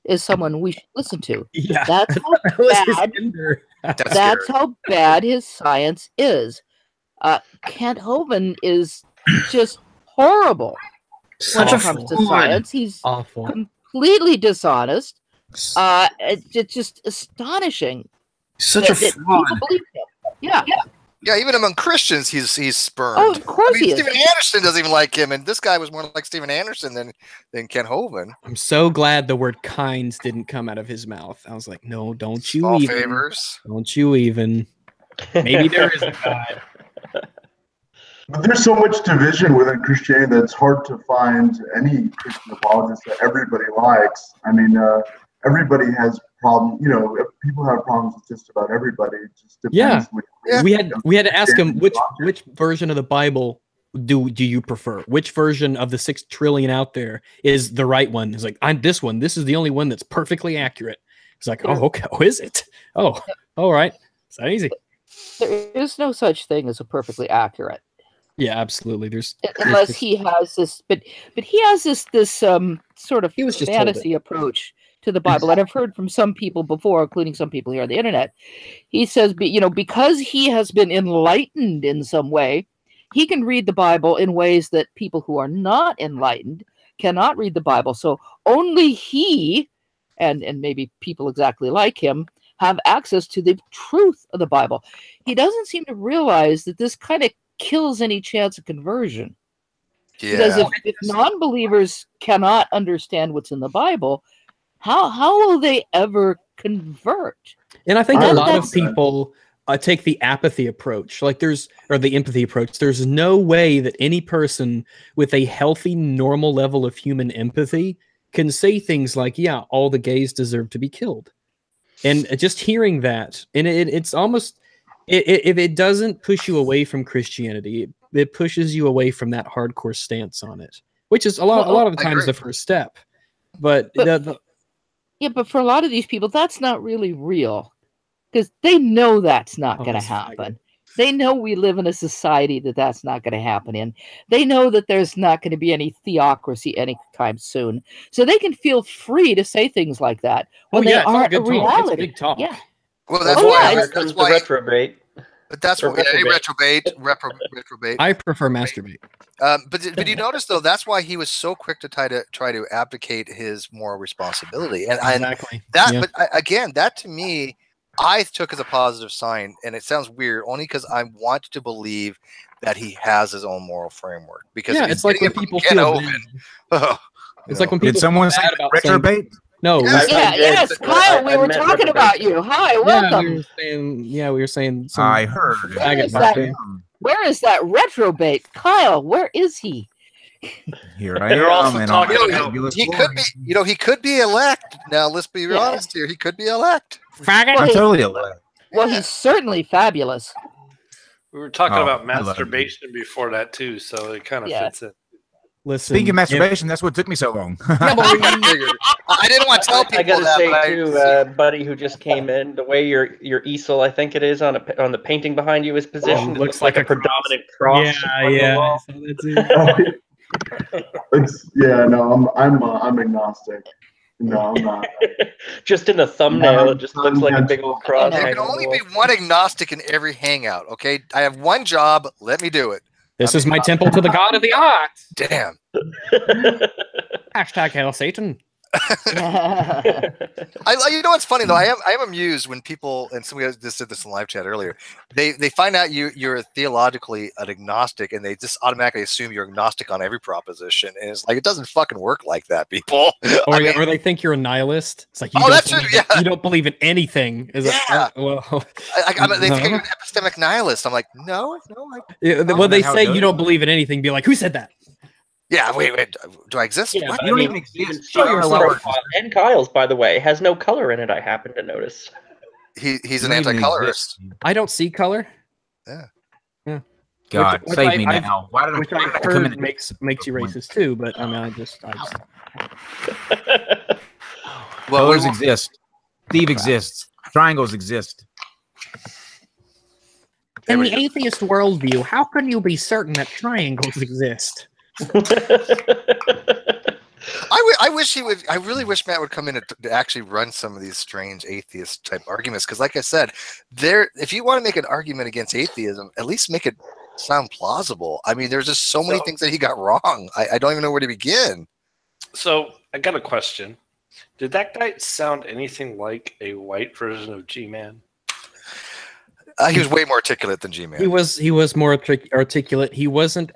is someone we should listen to. Yeah, That's how that was his bad. hinder. That's That's scary. how bad his science is. Kent Hovind is just horrible when it comes to science. He's Awful. completely dishonest. It's just astonishing. Such a that fraud. people believe him. Yeah. Yeah, even among Christians, he's spurned. Oh, of course he is. Stephen Anderson doesn't even like him, and this guy was more like Stephen Anderson than Ken Hovind. I'm so glad the word kinds didn't come out of his mouth. I was like, no, don't you Small even. favors. Don't you even. Maybe there is a God. But there's so much division within Christianity that it's hard to find any Christian apologist that everybody likes. I mean, everybody has problems. You know, people have problems with just about everybody. It just depends. Yeah. which We had to ask him which version of the Bible do you prefer? Which version of the 6 trillion out there is the right one? He's like, I'm this one. This is the only one that's perfectly accurate. It's like, oh, okay. Oh, is it? Oh, all right. It's that easy. There is no such thing as a perfectly accurate. Yeah, absolutely. Unless he has this, but he has this sort of He was just told fantasy approach to the Bible, and I've heard from some people before, including some people here on the internet. He says, because he has been enlightened in some way, he can read the Bible in ways that people who are not enlightened cannot read the Bible. So only he, and maybe people exactly like him, have access to the truth of the Bible. He doesn't seem to realize that this kind of kills any chance of conversion. Because if non-believers cannot understand what's in the Bible, how will they ever convert? And I think a lot of that's- people take the apathy approach, or the empathy approach. There's no way that any person with a healthy, normal level of human empathy can say things like, yeah, all the gays deserve to be killed. And just hearing that, and it's almost, if it doesn't push you away from Christianity, it pushes you away from that hardcore stance on it, which is a lot of the times the first step. But for a lot of these people, that's not really real, because they know that's not going to happen. They know we live in a society that's not going to happen in. They know that there's not going to be any theocracy anytime soon. So they can feel free to say things like that when they aren't a reality. It's big talk. Yeah. Well, that's Comes why. the retrobate. But that's Or what reprobate. reprobate. I prefer masturbate. But you notice though, that's why he was so quick to try to abdicate his moral responsibility. And Exactly. but again, that to me, I took as a positive sign, and it sounds weird only because I want to believe that he has his own moral framework. Because it's like when people feel bad. It's like when people Did someone say feel bad about saying, retrobate? no, Yes, Kyle, we were talking about you. Hi, welcome. we were saying I heard. Where is that? Where is that retrobate? Kyle, where is he? Here I They're am. also and talking I'm about- fabulous he glory. could be, he could be elect. Now let's be honest here. He could be elect. I'm totally elect. Well, he's certainly fabulous. We were talking about I love it. masturbation before that too, so it kind of fits in. listen. Speaking of masturbation, that's what took me so long. I didn't want to tell people I gotta that. say but too, buddy who just came in, the way your easel, I think it is on the painting behind you is positioned, it looks like a predominant cross. on the wall. I'm agnostic. No, I'm not. Just in the thumbnail, it just looks like a big old cross. there hanging can on the only be wall. one agnostic in every hangout. Okay, I have one job. Let me do it. This is my temple to the god of the arts. Damn. Hashtag Hail Satan. You know what's funny though? I am amused when people, and somebody just did this in live chat earlier. They find out you're theologically an agnostic, and they just automatically assume you're agnostic on every proposition. And it's like it doesn't fucking work like that, people. Or they think you're a nihilist. It's like you you don't believe in anything. Is Yeah. They think you're an epistemic nihilist. I'm like, no. When they how say it you goes. don't believe in anything, be like, who said that? Yeah, wait. Do I exist? Yeah, What? but You don't I even mean, exist. Show You're your a lower- profile. And Kyle's, by the way, has no color in it, I happen to notice. He's You an don't even anti-colorist. exist. I don't see color. God, Which save me I've- now. Why did I, which why I did I come in? heard makes you racist too. But I mean, I just Well, Colors exist. Steve exists. Triangles exist. in the atheist worldview, how can you be certain that triangles exist? I wish he would. I really wish Matt would come in to actually run some of these strange atheist type arguments. Because, like I said, if you want to make an argument against atheism, at least make it sound plausible. I mean, there's just so many things that he got wrong. I don't even know where to begin. So I got a question. Did that guy sound anything like a white version of G-Man? He was way more articulate than G-Man. He was more articulate. He wasn't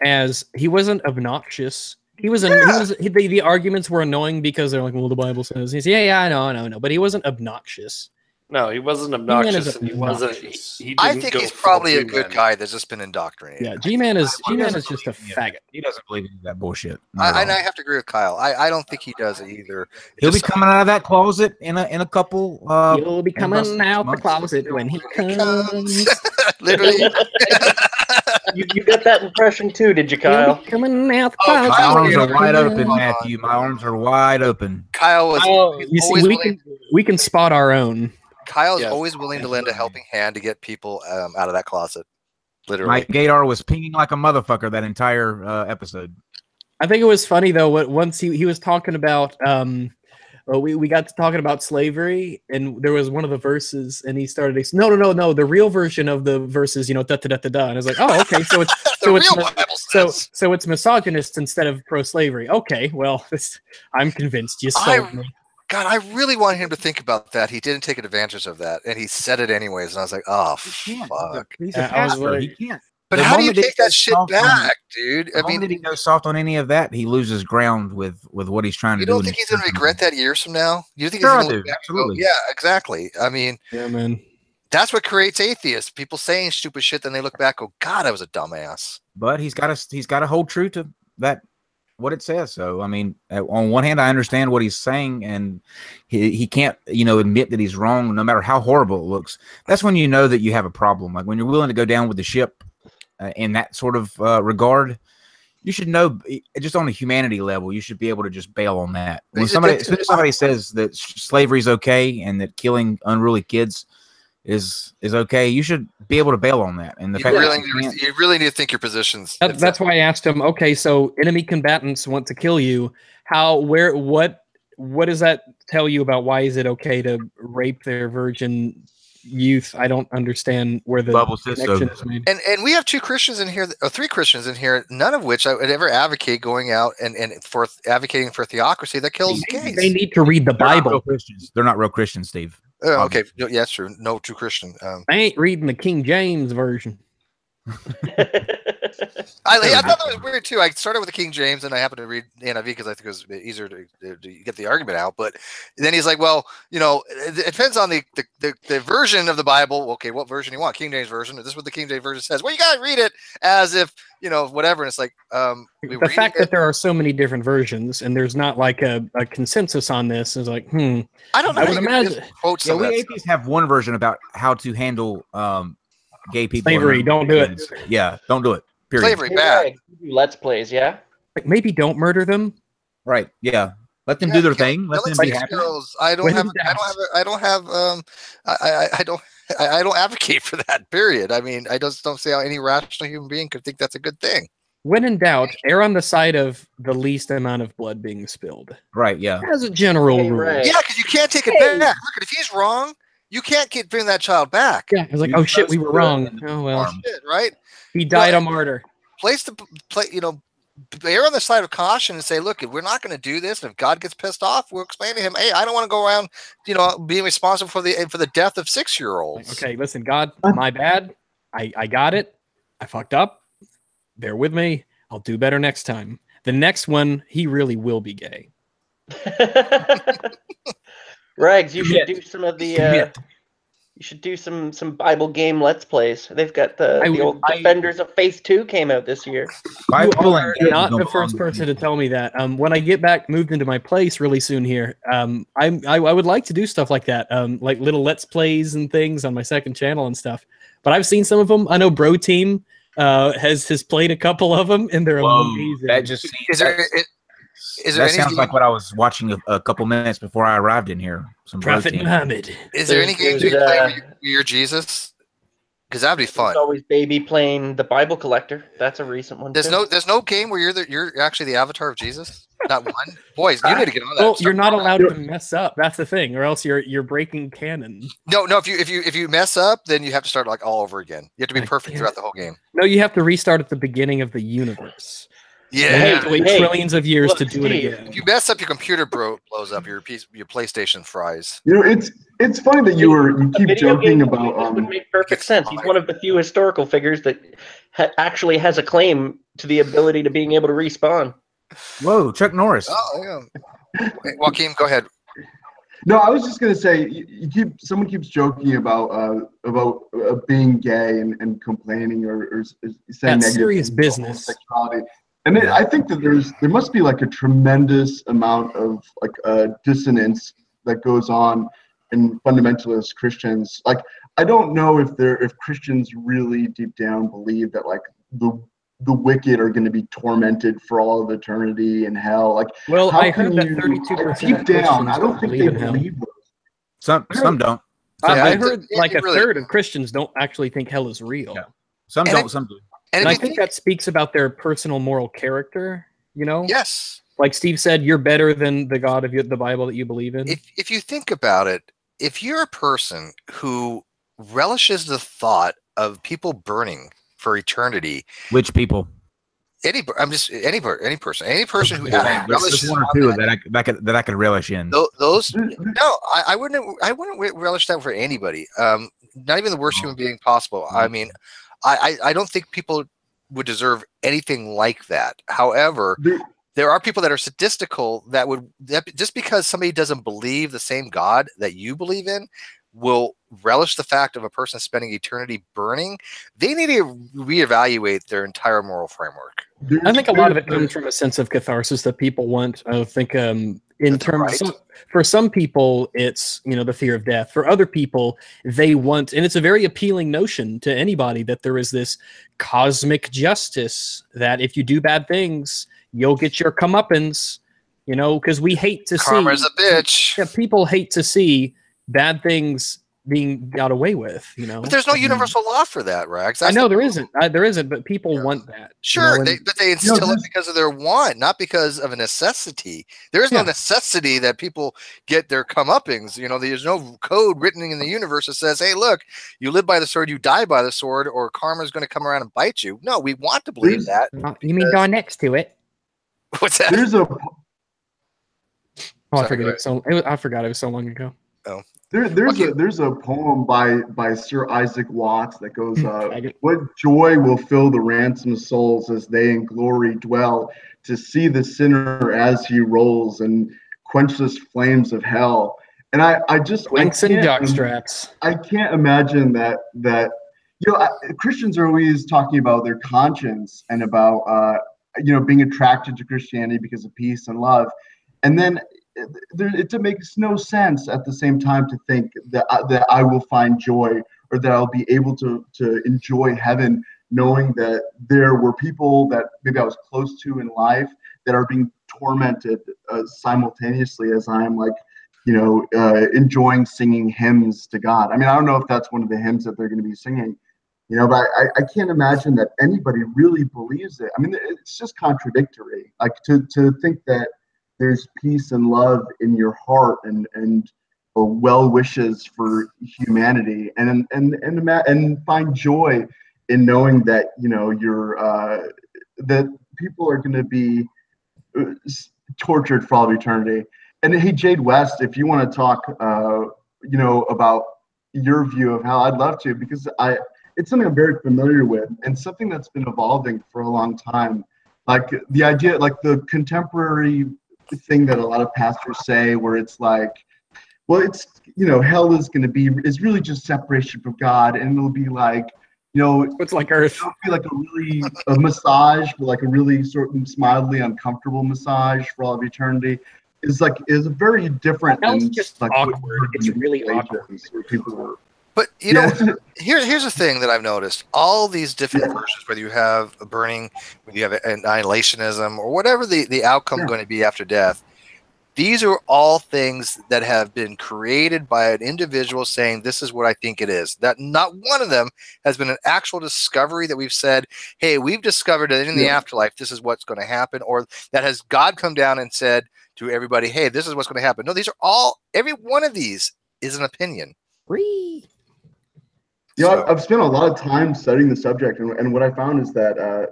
obnoxious. The arguments were annoying because they're like, well, the Bible says. He's I know, but he wasn't obnoxious. No, he wasn't obnoxious, and he wasn't. He I didn't think go he's full probably a G-Man. good guy that's just been indoctrinated. Yeah, G-Man is doesn't just a believe faggot. He doesn't believe in that bullshit. Not at And all. I have to agree with Kyle. I don't think he does it either. He'll be Just- coming out of that closet in a couple. He'll be in about 6 coming out the months. closet when he comes. literally. You got that impression too, did you, He'll Kyle? be coming out the Oh, closet. My Kyle, arms you're are wide open, on. Matthew. My arms are wide open. Kyle was You see, always we willing, can spot our own. Kyle's Yes. always willing to lend a helping hand to get people out of that closet. Literally. My gaydar was pinging like a motherfucker that entire episode. I think it was funny though. Once he was talking about we got to talking about slavery, and there was one of the verses, and he started no, the real version of the verses, da da da da da, and I was like, oh, okay, so it's The so it's real Bible says. so it's misogynist instead of pro-slavery. Okay, well, I'm convinced. You sold me. God, I really want him to think about that. He didn't take advantage of that, and he said it anyways. And I was like, oh, fuck. He's Yeah, a I was pastor. like- He can't. But The how do you moment that take he that goes shit soft on- back, dude? The moment that he goes soft on any of that, he loses ground with what he's trying to You do. don't in think his he's going to personal regret that years from now? You think Sure he's I going to do, look back and go, absolutely. yeah, exactly. I mean, Yeah, man. that's what creates atheists. People saying stupid shit, then they look back, go, God, I was a dumbass. But he's got to hold true to that, what it says. So I mean, on one hand, I understand what he's saying, and he can't admit that he's wrong, no matter how horrible it looks. That's when you know that you have a problem. Like when you're willing to go down with the ship in that sort of regard. You should know, just on a humanity level, you should be able to just bail on that. When as soon as somebody says that slavery is okay and that killing unruly kids is okay, you should be able to bail on that. And the You fact really, that you really need to think your positions. That's why I asked him. Okay, so enemy combatants want to kill you. What does that tell you about why is it okay to rape their virgin youth? I don't understand where the Bible says so. connection is made. And we have three Christians in here, none of which I would ever advocate going out and for advocating for theocracy that kills gays. They need to read the They're not real Bible. Christians. They're not real Christians, Steve. Okay, no, yeah, that's true. No true Christian. I ain't reading the King James version. I thought that was weird too. I started with the King James, and I happened to read the NIV because I think it was easier to get the argument out. But then he's like, "Well, it depends on the version of the Bible. Okay, what version you want? King James version? This is what the King James version says. Well, you gotta read it as if whatever." And it's like, The fact that there are so many different versions and there's not like a consensus on this is like, I don't know. I how would you can imagine- just quote Yeah, some we of that atheists have one version about how to handle gay people. Slavery, and don't do it. kids. Yeah, don't do it. Period. Slavery Hey, bad. Greg, you do Let's Plays, yeah? like maybe don't murder them. Right. Yeah. Let them do their thing. Let them be happy. I don't When have. in I don't have. I don't advocate for that. Period. I mean, I just don't see how any rational human being could think that's a good thing. When in doubt, err on the side of the least amount of blood being spilled. Right. Yeah. As a general Hey, rule. Ray. Yeah, because you can't take it Hey. back. Look, if he's wrong, you can't bring that child back. Yeah, I was like, You oh shit, we supposed were to wrong. do it. Oh well, Shit, right? he died Well, a martyr. Place the play. Err on the side of caution and say, look, if we're not going to do this, and if God gets pissed off, we'll explain to him, hey, I don't want to go around, being responsible for the death of 6-year-olds. Okay, listen, God, my bad. I got it. I fucked up. Bear with me. I'll do better next time. The next one, he really will be gay. Rags, you should Commit. do some of the Commit. you should do some Bible game Let's Plays. They've got the old I- Defenders of Faith 2 came out this year. Bible and kids Not don't the belong first person together. to tell me that. When I get back, moved into my place really soon here, I would like to do stuff like that, like little Let's Plays and things on my second channel and stuff. But I've seen some of them. I know Bro Team has played a couple of them, and they're amazing. That just Is there that any sounds game, like what I was watching a couple minutes before I arrived in here. Some Prophet routine. Muhammad. is there any games you There's, play where you're Jesus? Because that'd be fun. There's always Baby playing the Bible Collector. That's a recent one. There's too. no game where you're actually the avatar of Jesus. Not one. Boys, you need to get on that. Well, you're not allowed to mess up. That's the thing, or else you're breaking canon. No. If you mess up, then you have to start like all over again. You have to be perfect throughout the whole game. No, you have to restart at the beginning of the universe. Yeah. You have to wait trillions of years to do it again. If you mess up, your computer blows up. Your PlayStation fries. You know, it's funny that you keep Video joking game about Jesus would make perfect sense. He's one of the few historical figures that actually has a claim to the ability to being able to respawn. Whoa, Chuck Norris. Oh yeah. Joaquin, go ahead. No, I was just gonna say someone keeps joking about being gay and complaining or saying That's negative serious things about business. homosexuality. And I think that there must be like a tremendous amount of like dissonance that goes on in fundamentalist Christians. Like I don't know if Christians really deep down believe that like the wicked are going to be tormented for all of eternity in hell. Like, well, how I heard can that you- 32% deep of down, Christians I don't think they in hell. believe those. Some don't. I Yeah, heard like a really- third of Christians don't actually think hell is real. Yeah. Some And don't. Some do. And And I if you think that speaks about their personal moral character, you know? yes, Like Steve said, you're better than the God of the Bible that you believe in. if you think about it, if you're a person who relishes the thought of people burning for eternity, Which people? any person who There's relishes one or on two that, that I could relish in. those no, I wouldn't relish that for anybody. Not even the worst human being possible. I mean, I don't think people would deserve anything like that. However, there are people that are sadistical that just because somebody doesn't believe the same God that you believe in will relish the fact of a person spending eternity burning. They need to reevaluate their entire moral framework. I think a lot of it comes from a sense of catharsis that people want. I think in That's terms right. for some people, it's, you know, the fear of death. For other people, they want, and it's a very appealing notion to anybody, that there is this cosmic justice that if you do bad things, you'll get your comeuppance, you know, because we hate to Karma's see. a bitch. Yeah, people hate to see bad things being got away with, you know. But there's no universal law for that, Rags. I That's know the- there isn't, but people Yeah. want that. Sure, you know, and- but they instill it there's- because of their want, not because of a necessity. There is no Yeah. necessity that people get their comeuppings. You know, there's no code written in the universe that says, "Hey, look, you live by the sword, you die by the sword, or karma is going to come around and bite you." No, we want to believe that. you mean die next to it? What's that? There's a Oh, I Sorry, forget. go I forgot it was so long ago. there's a poem by Sir Isaac Watts that goes, Faggot. what joy will fill the ransomed souls as they in glory dwell, to see the sinner as he rolls and quenchless flames of hell. And I just Winks and jockstraps. I can't imagine that you know, Christians are always talking about their conscience and about you know, being attracted to Christianity because of peace and love, and then it makes no sense at the same time to think that I will find joy, or that I'll be able to enjoy heaven, knowing that there were people that maybe I was close to in life that are being tormented simultaneously as I'm like, you know, enjoying singing hymns to God. I mean, I don't know if that's one of the hymns that they're going to be singing, you know, but I can't imagine that anybody really believes it. I mean, it's just contradictory. Like to think that there's peace and love in your heart and well wishes for humanity, and find joy in knowing that, you know, you're that people are going to be tortured for all of eternity. And hey, Jade West, if you want to talk, you know, about your view of hell, I'd love to, because it's something I'm very familiar with and something that's been evolving for a long time. Like the idea, like the contemporary thing that a lot of pastors say, where it's like, well, it's, you know, hell is really just separation from God, and it'll be like, you know, It's like Earth. it'll be like a massage, but like a really sort of mildly uncomfortable massage for all of eternity. Is a very different. Hell's than just like awkward. It's really awkward. Where people were But you know, here's the thing that I've noticed: all these different versions, whether you have a burning, whether you have annihilationism, or whatever the outcome going to be after death, these are all things that have been created by an individual saying, "This is what I think it is." That not one of them has been an actual discovery that we've said, "Hey, we've discovered that in the afterlife, this is what's going to happen," or that has God come down and said to everybody, "Hey, this is what's going to happen." No, these are all. Every one of these is an opinion. Free. You know, I've spent a lot of time studying the subject, and what I found is that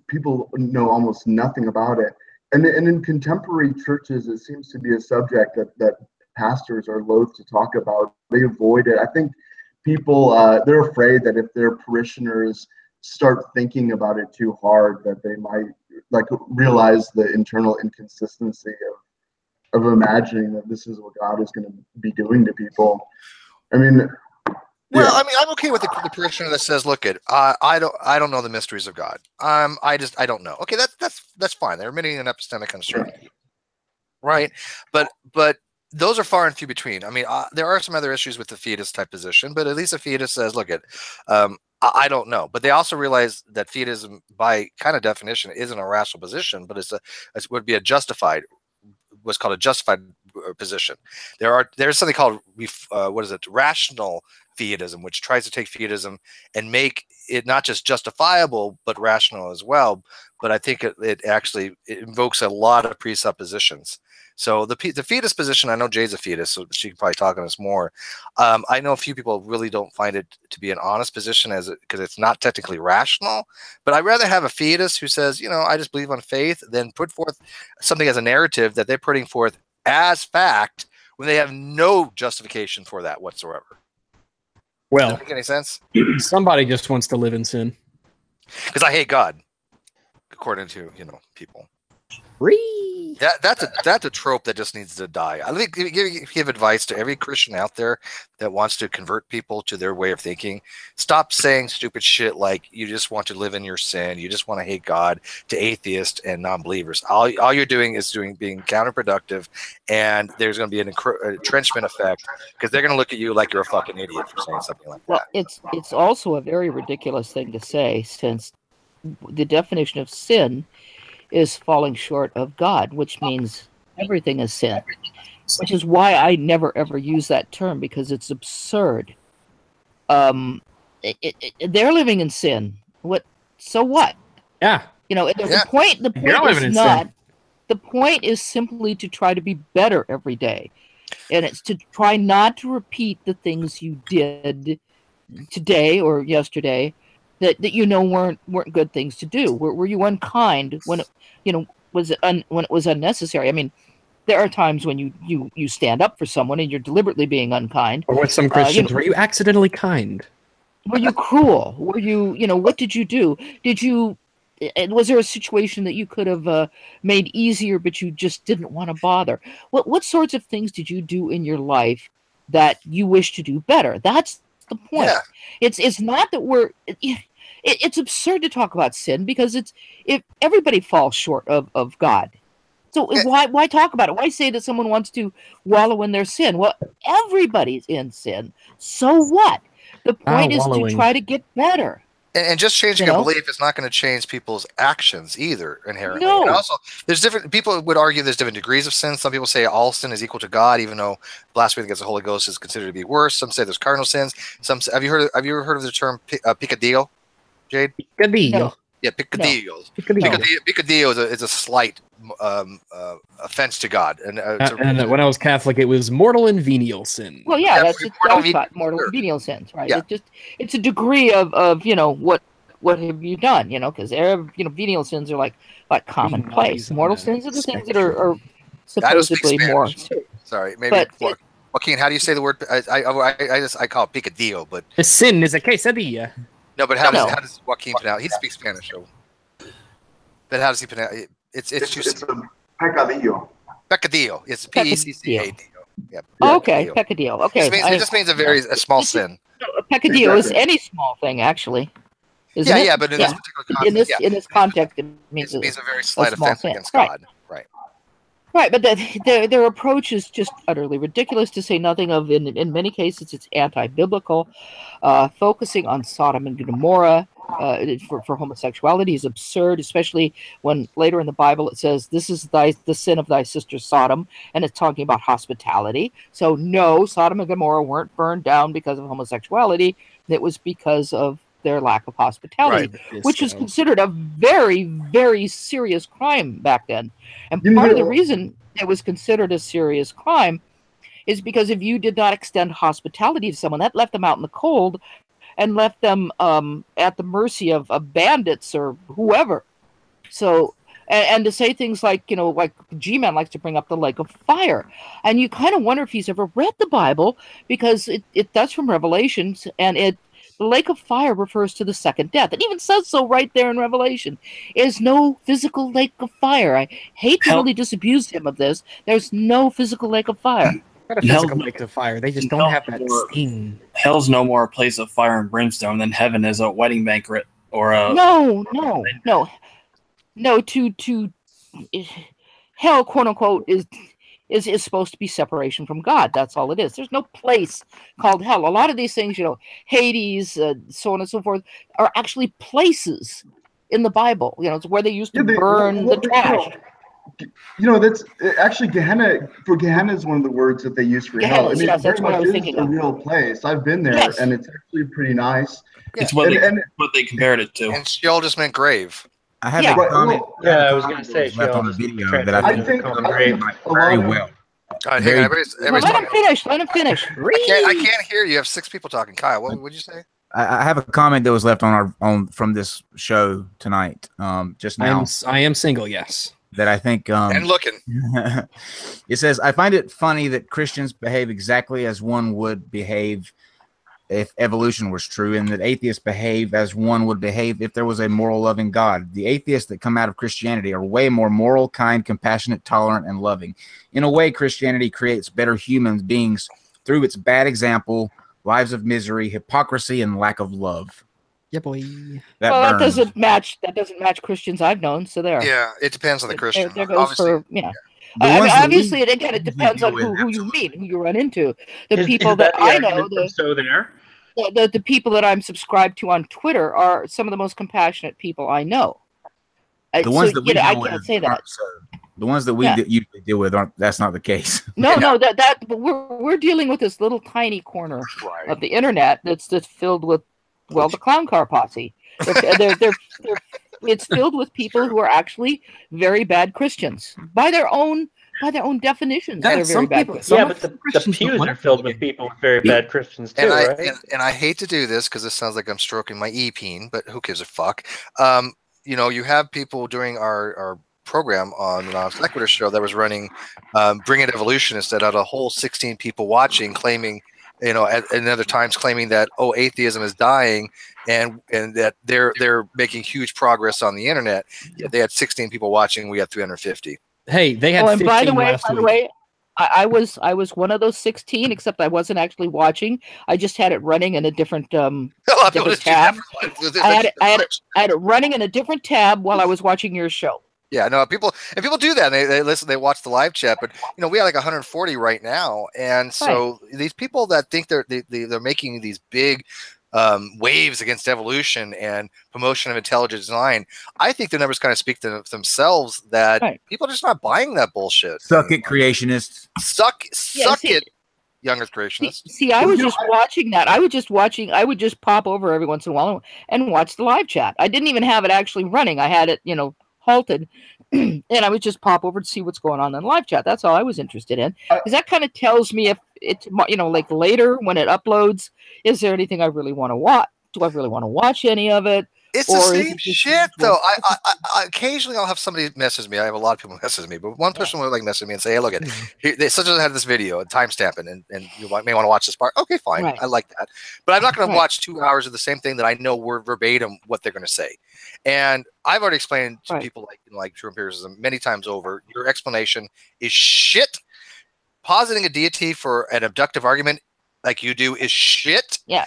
people know almost nothing about it. And in contemporary churches, it seems to be a subject that pastors are loath to talk about. They avoid it. I think people, they're afraid that if their parishioners start thinking about it too hard, that they might realize the internal inconsistency of imagining that this is what God is going to be doing to people. I mean, well, I mean, I'm okay with the parishioner that says, "Look, I don't know the mysteries of God. I don't know." Okay, that's fine. They're admitting an epistemic uncertainty, right? But those are far and few between. I mean, there are some other issues with the fideist type position, but at least a fideist says, "Look, I don't know." But they also realize that fideism, by kind of definition, isn't a rational position, but it would be a justified, what's called a justified position. There's something called rational fideism, which tries to take fideism and make it not just justifiable but rational as well. But I think it actually invokes a lot of presuppositions. So the fideist position, I know Jay's a fideist, so she can probably talk on this more. I know a few people really don't find it to be an honest position because it's not technically rational. But I'd rather have a fideist who says, I just believe on faith, than put forth something as a narrative that they're putting forth as fact when they have no justification for that whatsoever. Well, does that make any sense? Somebody just wants to live in sin. Because I hate God, according to people. Free. That's a trope that just needs to die. I think give advice to every Christian out there that wants to convert people to their way of thinking. Stop saying stupid shit like you just want to live in your sin, you just want to hate God, to atheists and non-believers. All you're doing is being counterproductive, and there's going to be an entrenchment effect because they're going to look at you like you're a fucking idiot for saying something like that. Well, it's also a very ridiculous thing to say, since the definition of sin is falling short of God, which means everything is sin, which is why I never ever use that term, because it's absurd. They're living in sin. So what? Yeah. The point is not. The point is simply to try to be better every day, and it's to try not to repeat the things you did today or yesterday that weren't good things to do. Were you unkind when when it was unnecessary? I mean, there are times when you stand up for someone and you're deliberately being unkind. Or with some Christians, were you accidentally kind? Were you cruel? Were you what did you do? Was there a situation that you could have made easier, but you just didn't want to bother? What sorts of things did you do in your life that you wish to do better? That's the point. Yeah. It's not that it's absurd to talk about sin, because if everybody falls short of God. So why talk about it? Why say that someone wants to wallow in their sin? Well, everybody's in sin. So what? The point is to try to get better. And just changing a belief is not going to change people's actions either inherently. No. And also, there's different people would argue there's different degrees of sin. Some people say all sin is equal to God, even though blasphemy against the Holy Ghost is considered to be worse. Some say there's cardinal sins. Have you ever heard of the term picadillo, Jade? Picadillo. No. Yeah, picadillo. No. Picadillo is a slight offense to God. And when I was Catholic, it was mortal and venial sin. Well, yeah, that's mortal and venial sins, right? Yeah. It's a degree of what have you done? Because venial sins are like commonplace. Mortal sins are the things that are supposedly more. Sorry, maybe. Joaquin, how do you say the word? I call it picadillo, but the sin is a quesadilla. No, but how does Joaquin pronounce? He speaks Spanish, so. But how does he pronounce it? It's a pecadillo. Pecadillo. It's P-E-C-C-A-D-O. Yeah. Okay, pecadillo. Okay. It just means a small sin. A pecadillo is any small thing, actually. Isn't it? Yeah, but in this particular context, in this context, it means a very slight offense against God. Right. Right, but their approach is just utterly ridiculous, to say nothing of, in many cases, it's anti-biblical. Focusing on Sodom and Gomorrah for homosexuality is absurd, especially when later in the Bible it says, "This is the sin of thy sister Sodom," and it's talking about hospitality. So no, Sodom and Gomorrah weren't burned down because of homosexuality. It was because of their lack of hospitality, which was considered a very, very serious crime back then. And part of the reason it was considered a serious crime is because if you did not extend hospitality to someone, that left them out in the cold and left them at the mercy of bandits or whoever. So, and to say things like, like G-Man likes to bring up the lake of fire. And you kind of wonder if he's ever read the Bible, because that's from Revelations, and the lake of fire refers to the second death. It even says so right there in Revelation. There's no physical lake of fire. I hate to really disabuse him of this. There's no physical lake of fire. Not a physical lake of fire. They just don't have that sting. Hell's no more a place of fire and brimstone than heaven is a wedding banquet or a... No. Hell, quote unquote, is supposed to be separation from God. That's all it is. There's no place called hell. A lot of these things, Hades, so on and so forth, are actually places in the Bible. It's where they used to burn the trash. That's actually Gehenna. For Gehenna is one of the words that they use for hell. Yes, that's what I was thinking. It's a real place. I've been there, and it's actually pretty nice. It's what they compared it to. And Sheol just meant grave. I have a comment. I was going to say left on the video that I think very well. All right, hang on, everybody's let him finish. Let him finish. I can't hear you. You have 6 people talking. Kyle, what would you say? I have a comment that was left on from this show tonight. Just now. I am single. Yes. That I think and looking. It says, I find it funny that Christians behave exactly as one would behave if evolution was true, and that atheists behave as one would behave if there was a moral, loving God. The atheists that come out of Christianity are way more moral, kind, compassionate, tolerant, and loving. In a way, Christianity creates better human beings through its bad lives of misery, hypocrisy, and lack of love. Yeah, boy. That doesn't match Christians I've known. So there. Yeah, it depends on the Christian. There goes for obviously, it depends on who you meet, who you run into. The people that I know, the people that I'm subscribed to on Twitter are some of the most compassionate people I know. The ones that we I can't say that. The ones that we usually deal with aren't. That's not the case. No, but we're dealing with this little tiny corner of the internet that's filled with the clown car posse. It's filled with people who are actually very bad Christians by their own definitions. They're very bad Christians. Yeah, but the pews are filled with people with very bad Christians too, right? And I hate to do this because this sounds like I'm stroking my e-peen, but who gives a fuck? You have people during our program on the Non-Sequitur show that was running Bring It Evolutionists that had a whole 16 people watching, claiming, at other times claiming that atheism is dying, and that they're making huge progress on the internet. Yet they had 16 people watching. We had 350. Hey, they had 15 by the last way, I was one of those 16, except I wasn't actually watching. I just had it running in a different tab. I had it running in a different tab while I was watching your show. Yeah, no, people do that. They listen, they watch the live chat, but we have like 140 right now, and so these people that think they're making these big waves against evolution and promotion of intelligent design, I think the numbers kind of speak to themselves. That people are just not buying that bullshit. Suck it, creationists. Suck it, young Earth creationists. See, I was just watching that. I would just pop over every once in a while and watch the live chat. I didn't even have it actually running. I had it, halted, and I would just pop over to see what's going on in the live chat. That's all I was interested in, because that kind of tells me if it's like later when it uploads, is there anything I really want to watch? Do I really want to watch any of it? It's the same shit, though. I occasionally I'll have somebody message me. I have a lot of people message me, but one person will message me and say, "Hey, look at they such as had this video, and timestamp it, and you may want to watch this part." Okay, fine, I like that, but I'm not going to watch 2 hours of the same thing that I know word verbatim what they're going to say. And I've already explained to people like true empiricism many times over. Your explanation is shit. Positing a deity for an abductive argument like you do is shit. Yeah.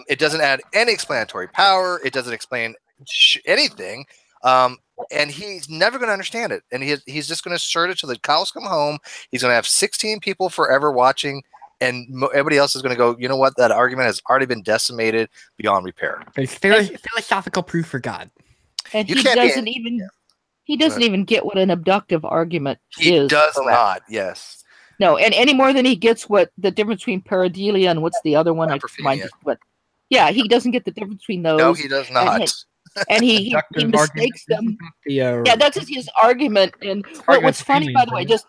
It doesn't add any explanatory power. It doesn't explain anything. And he's never going to understand it. And he's just going to assert it till the cows come home. He's going to have 16 people forever watching, and everybody else is going to go, you know what? That argument has already been decimated beyond repair. It's philosophical proof for God. And You he can't doesn't be- even he doesn't even get what an abductive argument He is. does correct. not. Yes. No, and any more than he gets what the difference between pareidolia and what's the other one? Apophenia. Yeah, he doesn't get the difference between those. No, he does not. And he Inductive mistakes argument them. isn't Yeah, that's his argument. And what's funny, by the way, just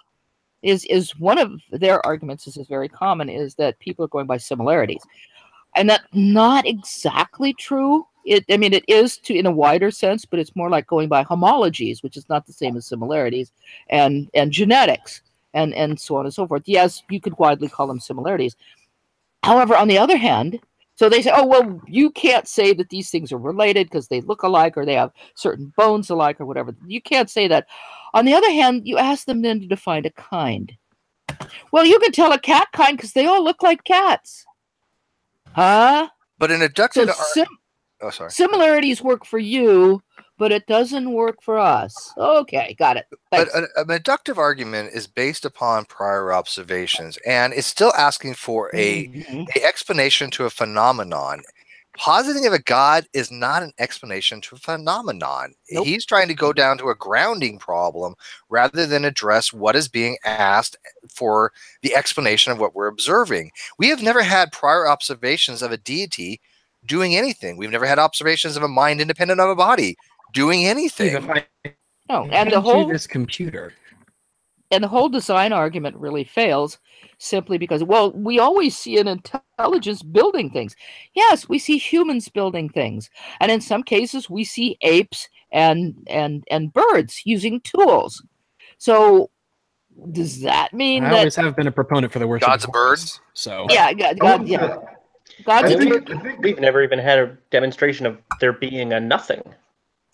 is one of their arguments. This is very common. Is that people are going by similarities, and that's not exactly true. It is in a wider sense, but it's more like going by homologies, which is not the same as similarities, and genetics, and so on and so forth. Yes, you could widely call them similarities. However, on the other hand, so they say, oh, well, you can't say that these things are related because they look alike or they have certain bones alike or whatever. You can't say that. On the other hand, you ask them then to define a kind. Well, you can tell a cat kind because they all look like cats. Huh? But an inductive similarities work for you, but it doesn't work for us. Okay, got it. Thanks. But an inductive argument is based upon prior observations, and it's still asking for a explanation to a phenomenon. Positing of a God is not an explanation to a phenomenon. Nope. He's trying to go down to a grounding problem rather than address what is being asked for the explanation of what we're observing. We have never had prior observations of a deity doing anything. We've never had observations of a mind independent of a body doing anything. No, and the whole this computer. And the whole design argument really fails simply because, well, we always see an intelligence building things. Yes, we see humans building things. And in some cases, we see apes and birds using tools. So does that mean I that... always have been a proponent for the worship God's of a bird? horses, so... Yeah, God, yeah. God's a bird. We've never even had a demonstration of there being a nothing.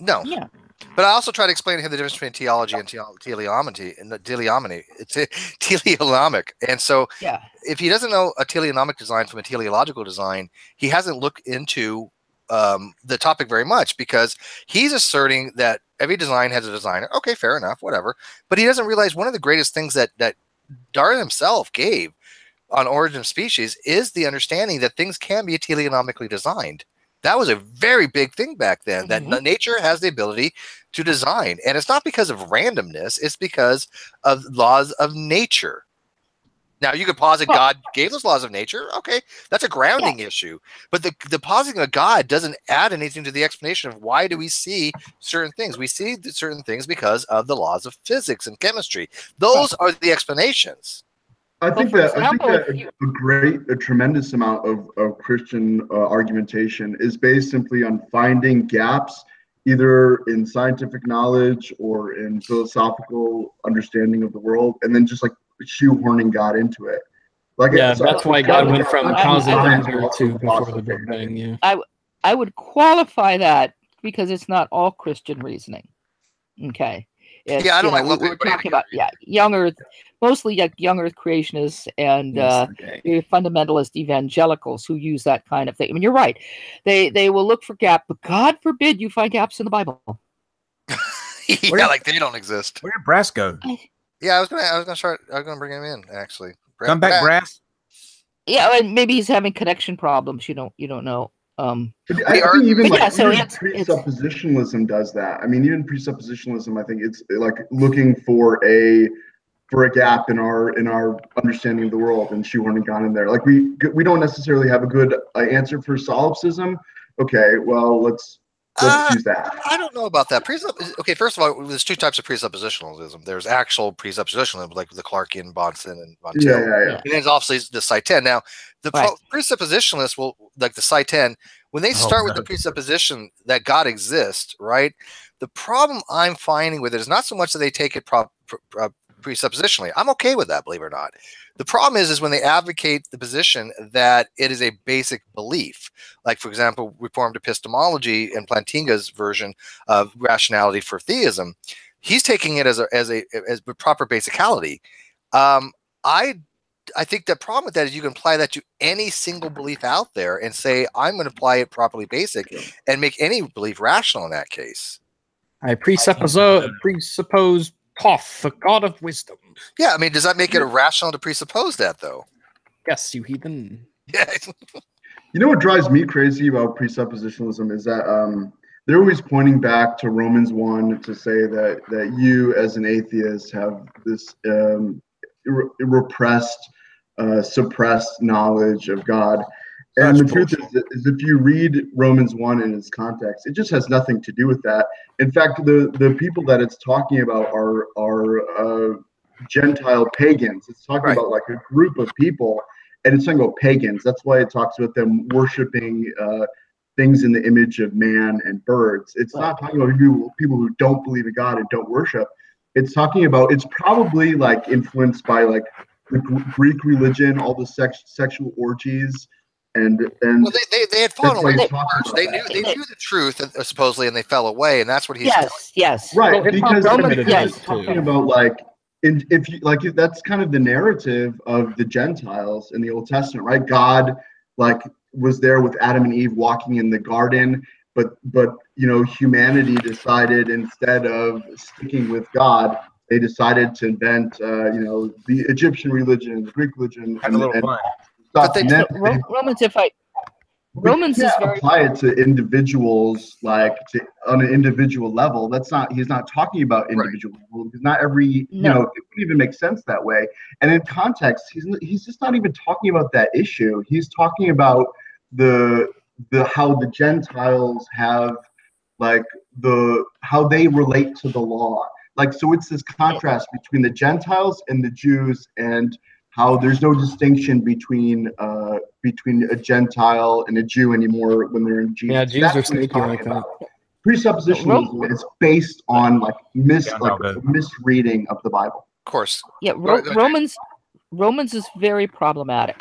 No. Yeah. But I also try to explain to him the difference between teleology and teleomony. And the teleomony, it's teleolomic. And so, Yeah. if he doesn't know a teleonomic design from a teleological design, he hasn't looked into the topic very much, because he's asserting that every design has a designer. Okay, fair enough, whatever. But he doesn't realize one of the greatest things that Darwin himself gave on Origin of Species is the understanding that things can be teleonomically designed. That was a very big thing back then, that nature has the ability to design. And it's not because of randomness, it's because of laws of nature. Now, you could posit God gave those laws of nature. Okay, that's a grounding issue. But the positing of God doesn't add anything to the explanation of why do we see certain things. We see certain things because of the laws of physics and chemistry. Those are the explanations. I think that a tremendous amount of Christian argumentation is based simply on finding gaps, either in scientific knowledge or in philosophical understanding of the world, and then just like shoehorning God into it. Like, yeah, that's why God went from positive to before the Big Bang. Yeah, I would qualify that because it's not all Christian reasoning. Okay. It's, yeah, I don't like we're talking about young Earth, mostly young Earth creationists and fundamentalist evangelicals who use that kind of thing. I mean, you're right; they will look for gaps, but God forbid you find gaps in the Bible. Like they don't exist. Where did Brass go? Yeah, I was gonna bring him in actually. Come back, Brass. Yeah, and maybe he's having connection problems. You don't know. I think even presuppositionalism does that. I mean, even presuppositionalism, I think it's like looking for a gap in our understanding of the world and shoehorning God in there. Like we don't necessarily have a good answer for solipsism. Okay, well let's use that. I don't know about that. Okay, first of all, there's two types of presuppositionalism. There's actual presuppositionalism, like the Clarkian, Bonson, and Montiel. Yeah. And then obviously the Sci-10. Now, the presuppositionalists will, like the Sci-10, when they start with the presupposition that God exists, right? The problem I'm finding with it is not so much that they take it presuppositionally. I'm okay with that, believe it or not. The problem is when they advocate the position that it is a basic belief. Like, for example, Reformed epistemology and Plantinga's version of rationality for theism. He's taking it as a proper basicality. I think the problem with that is you can apply that to any single belief out there and say, I'm going to apply it properly basic and make any belief rational in that case. I presuppose Thoth, the god of wisdom. Yeah, I mean, does that make it irrational to presuppose that, though? Yes, you heathen. Yeah. You know what drives me crazy about presuppositionalism is that they're always pointing back to Romans 1 to say that you as an atheist have this repressed, suppressed knowledge of God. And the truth is if you read Romans 1 in its context, it just has nothing to do with that. In fact, the people that it's talking about are Gentile pagans. It's talking about like a group of people, and it's talking about pagans. That's why it talks about them worshiping things in the image of man and birds. It's not talking about people who don't believe in God and don't worship. It's talking about, it's probably like influenced by like the Greek religion, all the sexual orgies. And well, they had fallen away. They knew the truth supposedly, and they fell away, and that's what he's yes right, because he's talking about like if you like, that's kind of the narrative of the Gentiles in the Old Testament, right? God like was there with Adam and Eve walking in the garden, but you know, humanity decided instead of sticking with God, they decided to invent you know, the Egyptian religion, the Greek religion, and Romans is very apply it to individuals, like on an individual level. That's not, he's not talking about individual level, because not every you know, it wouldn't even make sense that way. And in context, he's just not even talking about that issue. He's talking about the how the Gentiles have like how they relate to the law. Like, so it's this contrast between the Gentiles and the Jews, and how there's no distinction between a Gentile and a Jew anymore when they're in Jesus. Yeah, Jews are sneaky like that. Presuppositionalism is based on like misreading of the Bible. Of course. Yeah, Romans is very problematic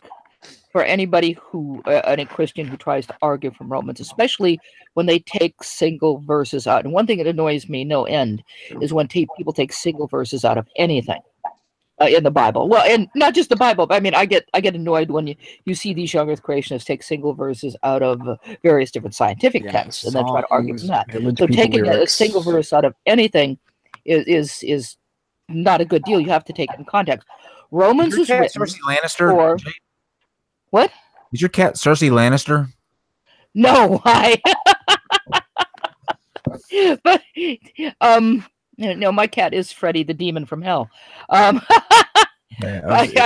for anybody who, a Christian who tries to argue from Romans, especially when they take single verses out. And one thing that annoys me no end is when people take single verses out of anything. In the Bible, well, and not just the Bible, but I mean, I get annoyed when you see these young Earth creationists take single verses out of various different scientific texts and then try to argue from that. So taking a single verse out of anything is not a good deal. You have to take it in context. Romans is written Cersei Lannister. For what? Is your cat Cersei Lannister? No, but no, my cat is Freddy the Demon from Hell. I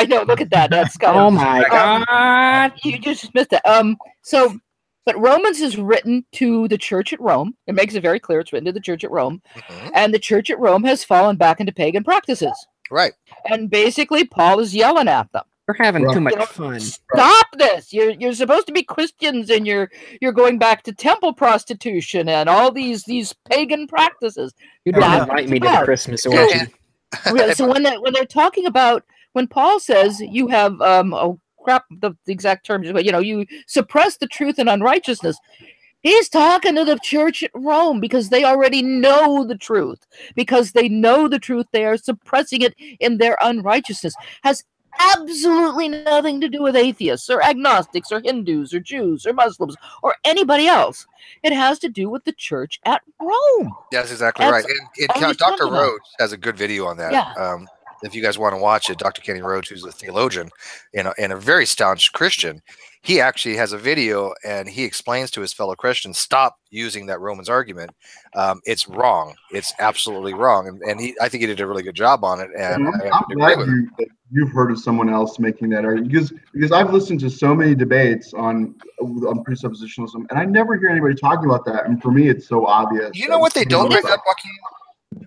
know. Look at that. That's oh my God! You just missed it. But Romans is written to the church at Rome. It makes it very clear it's written to the church at Rome, and the church at Rome has fallen back into pagan practices. Right. And basically, Paul is yelling at them. We're having too much fun. Stop this! You're supposed to be Christians, and you're going back to temple prostitution and all these pagan practices. You don't invite me to the Christmas orgy. So when they're talking about, when Paul says you have the exact terms, but you suppress the truth and unrighteousness. He's talking to the church at Rome because they already know the truth. Because they know the truth, they are suppressing it in their unrighteousness. Has absolutely nothing to do with atheists or agnostics or Hindus or Jews or Muslims or anybody else. It has to do with the church at Rome. That's exactly right. And Dr. Rhodes has a good video on that. Yeah. If you guys want to watch it, Dr. Kenny Rhodes, who's a theologian and a very staunch Christian, he actually has a video and he explains to his fellow Christians, stop using that Romans argument. It's wrong. It's absolutely wrong. And I think he did a really good job on it. And I'm glad you've heard of someone else making that argument, because I've listened to so many debates on presuppositionalism, and I never hear anybody talking about that. And for me, it's so obvious. You know what they don't bring up, Joaquin?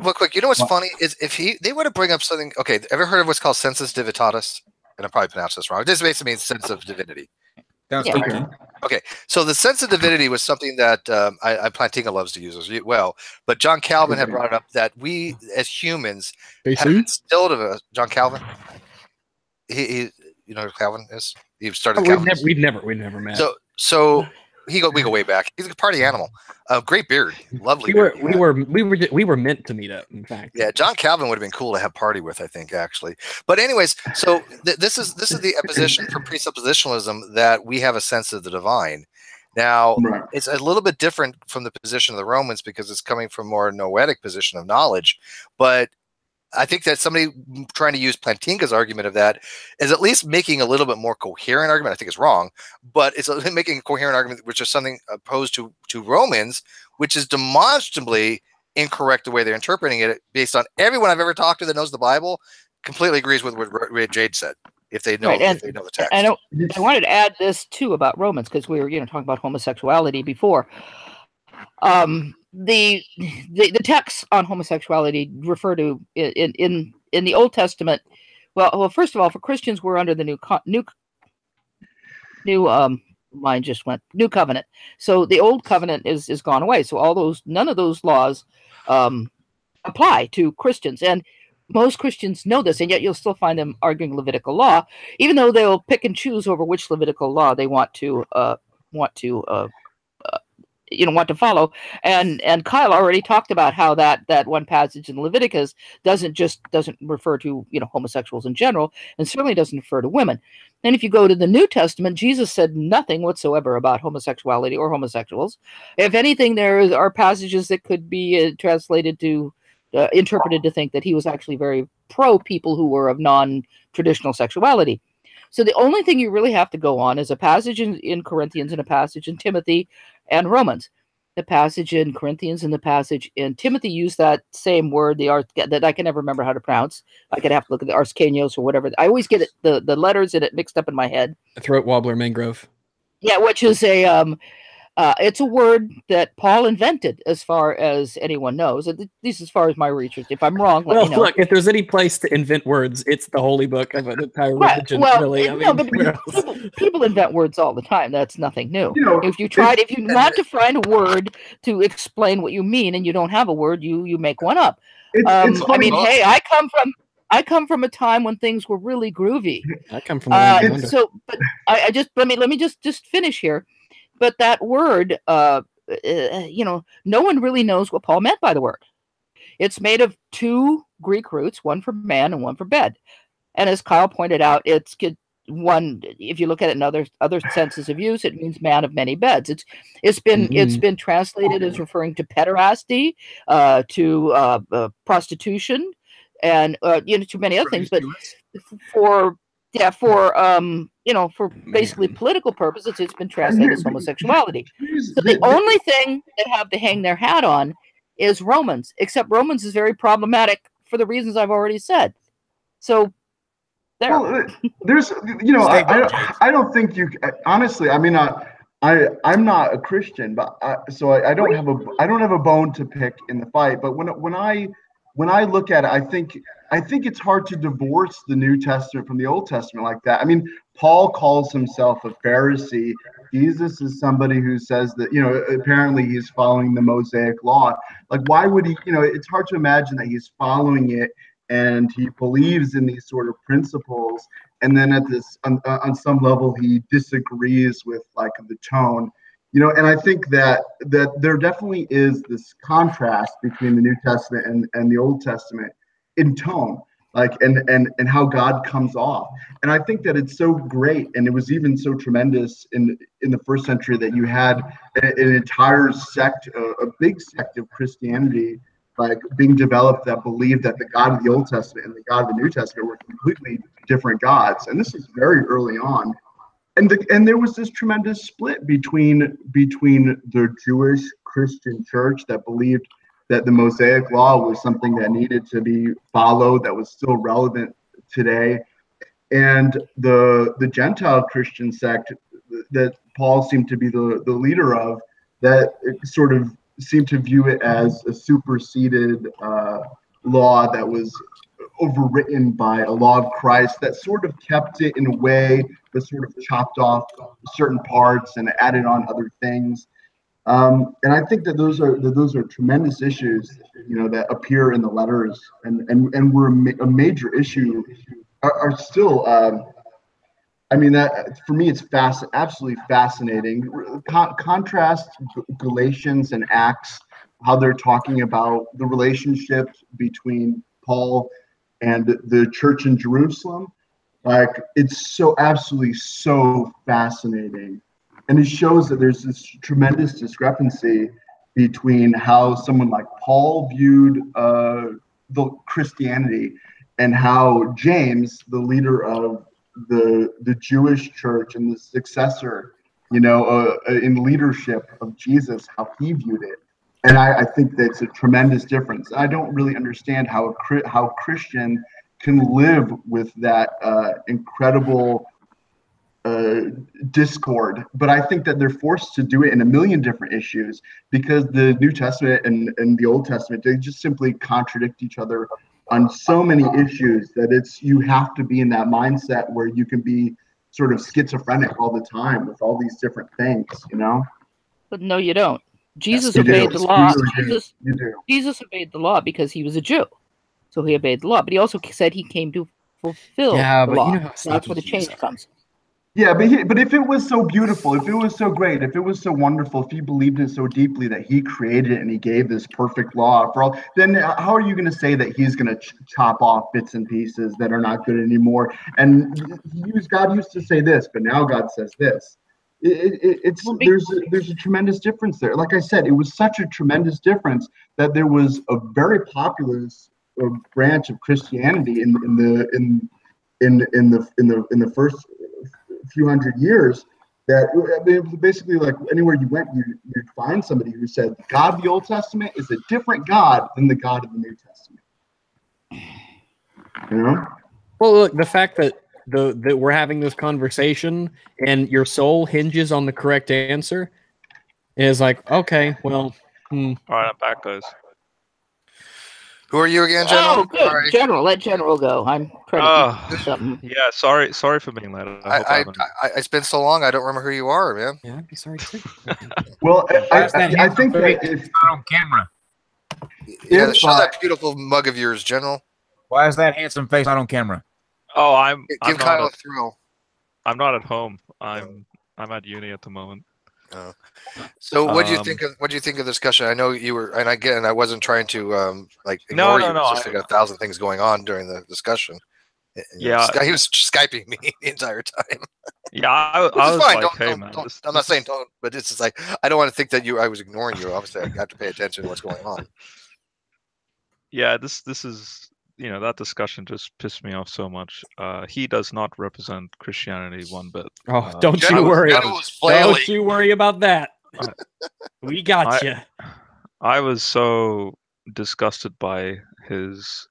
Real quick, you know what's funny is if they were to bring up something. Okay, ever heard of what's called sensus divitatis? And I probably pronounced this wrong. This basically means sense of divinity. Okay, so the sense of divinity was something that Plantinga loves to use as well. But John Calvin had brought it up that we as humans have instilled of us. John Calvin, he you know who Calvin is? He started. We've never met. So we go way back. He's a party animal. Great beard, lovely. We were meant to meet up. In fact, yeah. John Calvin would have been cool to have party with, I think, actually. But anyways, so this is the opposition for presuppositionalism, that we have a sense of the divine. Now, Right. it's a little bit different from the position of the Romans because it's coming from more noetic position of knowledge. But I think that somebody trying to use Plantinga's argument of that is at least making a little bit more coherent argument. I think it's wrong, but it's making a coherent argument, which is something opposed to Romans, which is demonstrably incorrect the way they're interpreting it based on everyone I've ever talked to that knows the Bible completely agrees with what Jade said. If they know, Right, if they know the text. I wanted to add this too about Romans, because we were talking about homosexuality before. The texts on homosexuality refer to in the Old Testament. Well, first of all, for Christians, we're under the new covenant. So the old covenant is gone away. So none of those laws apply to Christians, and most Christians know this, and yet you'll still find them arguing Levitical law, even though they'll pick and choose over which Levitical law they want to follow. And Kyle already talked about how that one passage in Leviticus doesn't refer to homosexuals in general, and certainly doesn't refer to women. And if you go to the New Testament, Jesus said nothing whatsoever about homosexuality or homosexuals. If anything, there are passages that could be translated to interpreted to think that he was actually very pro people who were of non-traditional sexuality. So the only thing you really have to go on is a passage in Corinthians and a passage in Timothy and Romans. The passage in Corinthians and the passage in Timothy use that same word, that I can never remember how to pronounce. I could have to look at the arskenios or whatever. I always get the letters in it mixed up in my head. A throat wobbler, mangrove. Yeah, which is it's a word that Paul invented, as far as anyone knows. At least as far as my research. If I'm wrong, let me know. Look, if there's any place to invent words, it's the holy book of an entire religion. Well, really, people invent words all the time. That's nothing new. If you want to find a word to explain what you mean, and you don't have a word, you make one up. It's funny. Hey, I come from a time when things were really groovy. I come from a but let me just finish here. But that word, no one really knows what Paul meant by the word. It's made of two Greek roots, one for man and one for bed. And as Kyle pointed out, one. If you look at it in other senses of use, it means man of many beds. It's been translated as referring to pederasty, to prostitution, and to many other things. But for basically political purposes, it's been translated as homosexuality. So the only thing they have to hang their hat on is Romans, except Romans is very problematic for the reasons I've already said. So there. Well, there's, I don't think you, honestly, I mean, I'm not a Christian, but I don't have a bone to pick in the fight. But when I look at it, I think it's hard to divorce the New Testament from the Old Testament like that. I mean, Paul calls himself a Pharisee. Jesus is somebody who says that, apparently he's following the Mosaic law. Like, why would he, it's hard to imagine that he's following it and he believes in these sort of principles. And then on some level, he disagrees with like the tone. And I think that there definitely is this contrast between the New Testament and the Old Testament in tone, like and how God comes off. And I think that it's so great, and it was even so tremendous in the first century that you had an entire sect, a big sect of Christianity, like being developed that believed that the God of the Old Testament and the God of the New Testament were completely different gods. And this is very early on. And there was this tremendous split between the Jewish Christian church that believed that the Mosaic law was something that needed to be followed, that was still relevant today, and the Gentile Christian sect that Paul seemed to be the leader of, that sort of seemed to view it as a superseded law that was overwritten by a law of Christ that sort of kept it in a way, but sort of chopped off certain parts and added on other things. And I think that those are tremendous issues, that appear in the letters and were a major issue, are still. That for me, it's absolutely fascinating. Contrast Galatians and Acts, how they're talking about the relationship between Paul and the church in Jerusalem. Like, it's so absolutely so fascinating. And it shows that there's this tremendous discrepancy between how someone like Paul viewed the Christianity and how James, the leader of the Jewish church and the successor, in leadership of Jesus, how he viewed it. And I think that's a tremendous difference. I don't really understand how Christian can live with that incredible discord, but I think that they're forced to do it in a million different issues because the New Testament and the Old Testament, they just simply contradict each other on so many issues that you have to be in that mindset where you can be sort of schizophrenic all the time with all these different things, But no, you don't. Jesus You obeyed do. the law. You do. Jesus obeyed the law because he was a Jew, so he obeyed the law. But he also said he came to fulfill the law. So that's where the change comes. Yeah, but if it was so beautiful, if it was so great, if it was so wonderful, if he believed it so deeply that he created it and he gave this perfect law for all, then how are you going to say that he's going to chop off bits and pieces that are not good anymore? And God used to say this, but now God says this. There's a tremendous difference there. Like I said, it was such a tremendous difference that there was a very populous branch of Christianity in the first few hundred years that it was basically like anywhere you went, you'd find somebody who said God of the Old Testament is a different God than the God of the New Testament. Well, look, the fact that that we're having this conversation and your soul hinges on the correct answer is like, okay, well, All right, I'm back, guys. Who are you again, General? Oh, good. Sorry. General, let General go. I'm trying to do something. Yeah, sorry for being late. It's been so long, I don't remember who you are, man. Yeah, I'd be sorry too. Well, I think that if not on camera. Yeah, show that beautiful mug of yours, General. Why is that handsome face not on camera? Oh, give Kyle a thrill. I'm not at home. I'm at uni at the moment. So what do you think of the discussion? I know you were, and I wasn't trying to ignore you. No. Just got 1,000 things going on during the discussion. Yeah, he was Skyping me the entire time. Yeah, I was fine. like, hey man, I'm not saying don't, but it's just like I don't want to think that I was ignoring you. Obviously, I have to pay attention to what's going on. Yeah, this is that discussion just pissed me off so much. He does not represent Christianity one bit. Oh, don't you worry. Don't you worry about that. We got you. I was so disgusted by his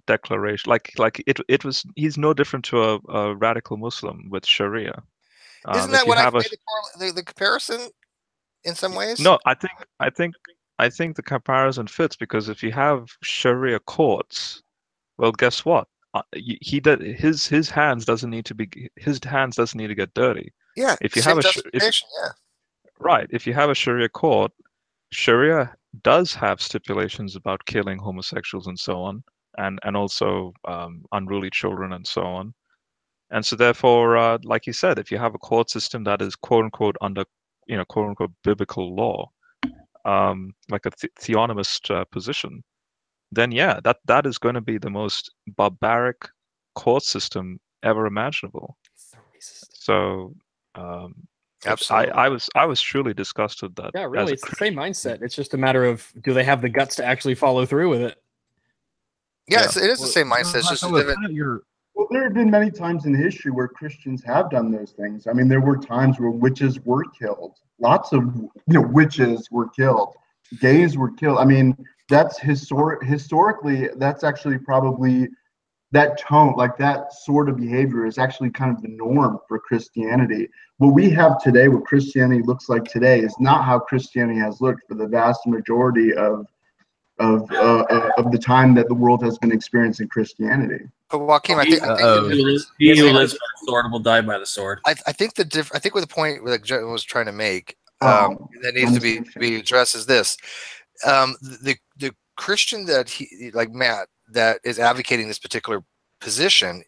declaration. Like it was. He's no different to a radical Muslim with Sharia. Isn't that what I made the comparison in some ways? No, I think the comparison fits because if you have Sharia courts, well, guess what? His hands doesn't need to get dirty. Yeah. If you have right, if you have a Sharia court, Sharia does have stipulations about killing homosexuals and so on, and also unruly children and so on. And so therefore, like you said, if you have a court system that is quote unquote under quote unquote biblical law, like a theonomist position, then yeah, that is going to be the most barbaric court system ever imaginable. So absolutely, I was truly disgusted that. Yeah, really, it's the same mindset. It's just a matter of do they have the guts to actually follow through with it? Yes, it is the same mindset. It's just well, there have been many times in history where Christians have done those things. I mean, there were times where witches were killed. Lots of witches were killed. Gays were killed. I mean, that's historically, that's actually probably that tone, like that sort of behavior is actually kind of the norm for Christianity. What we have today, what Christianity looks like today, is not how Christianity has looked for the vast majority of the time that the world has been experiencing Christianity. But Joaquin, I think he who lives by the sword will die by the sword. I think what the point that Jen was trying to make that needs to be addressed is this: the Christian that he, like Matt, that is advocating this particular position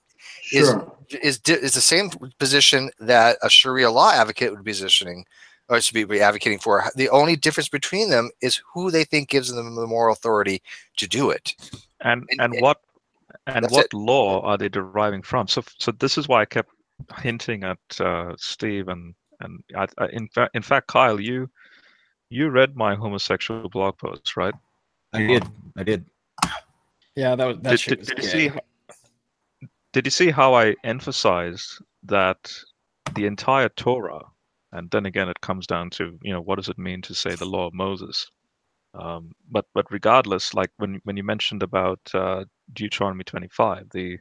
is the same position that a Sharia law advocate would be positioning or should be advocating for. The only difference between them is who they think gives them the moral authority to do it. And what law are they deriving from? So this is why I kept hinting at Steve and And in fact, Kyle, you read my homosexual blog post, right? I did. Yeah, that shit was gay. Did you see how I emphasized that the entire Torah, and then again it comes down to, what does it mean to say the law of Moses? But regardless, like when you mentioned about Deuteronomy 25, the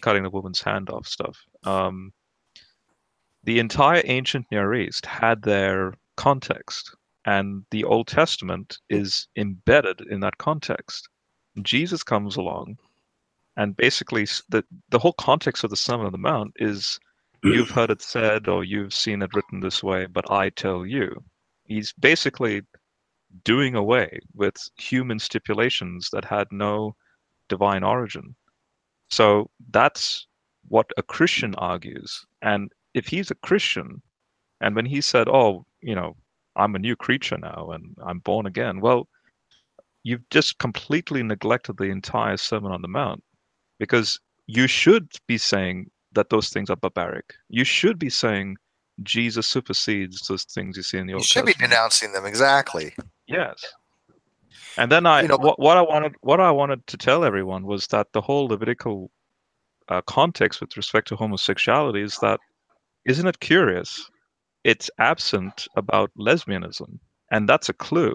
cutting the woman's hand off stuff, the entire ancient Near East had their context, and the Old Testament is embedded in that context. Jesus comes along, and basically the whole context of the Sermon on the Mount is, you've heard it said or you've seen it written this way, but I tell you. He's basically doing away with human stipulations that had no divine origin. So that's what a Christian argues. And if he's a Christian, and when he said, oh, I'm a new creature now and I'm born again, well, you've just completely neglected the entire Sermon on the Mount, because you should be saying that those things are barbaric. You should be saying Jesus supersedes those things you see in the Old Testament. You should be denouncing them, exactly. Yes. And then what I wanted to tell everyone was that the whole Levitical context with respect to homosexuality is that, isn't it curious? It's absent about lesbianism, and that's a clue.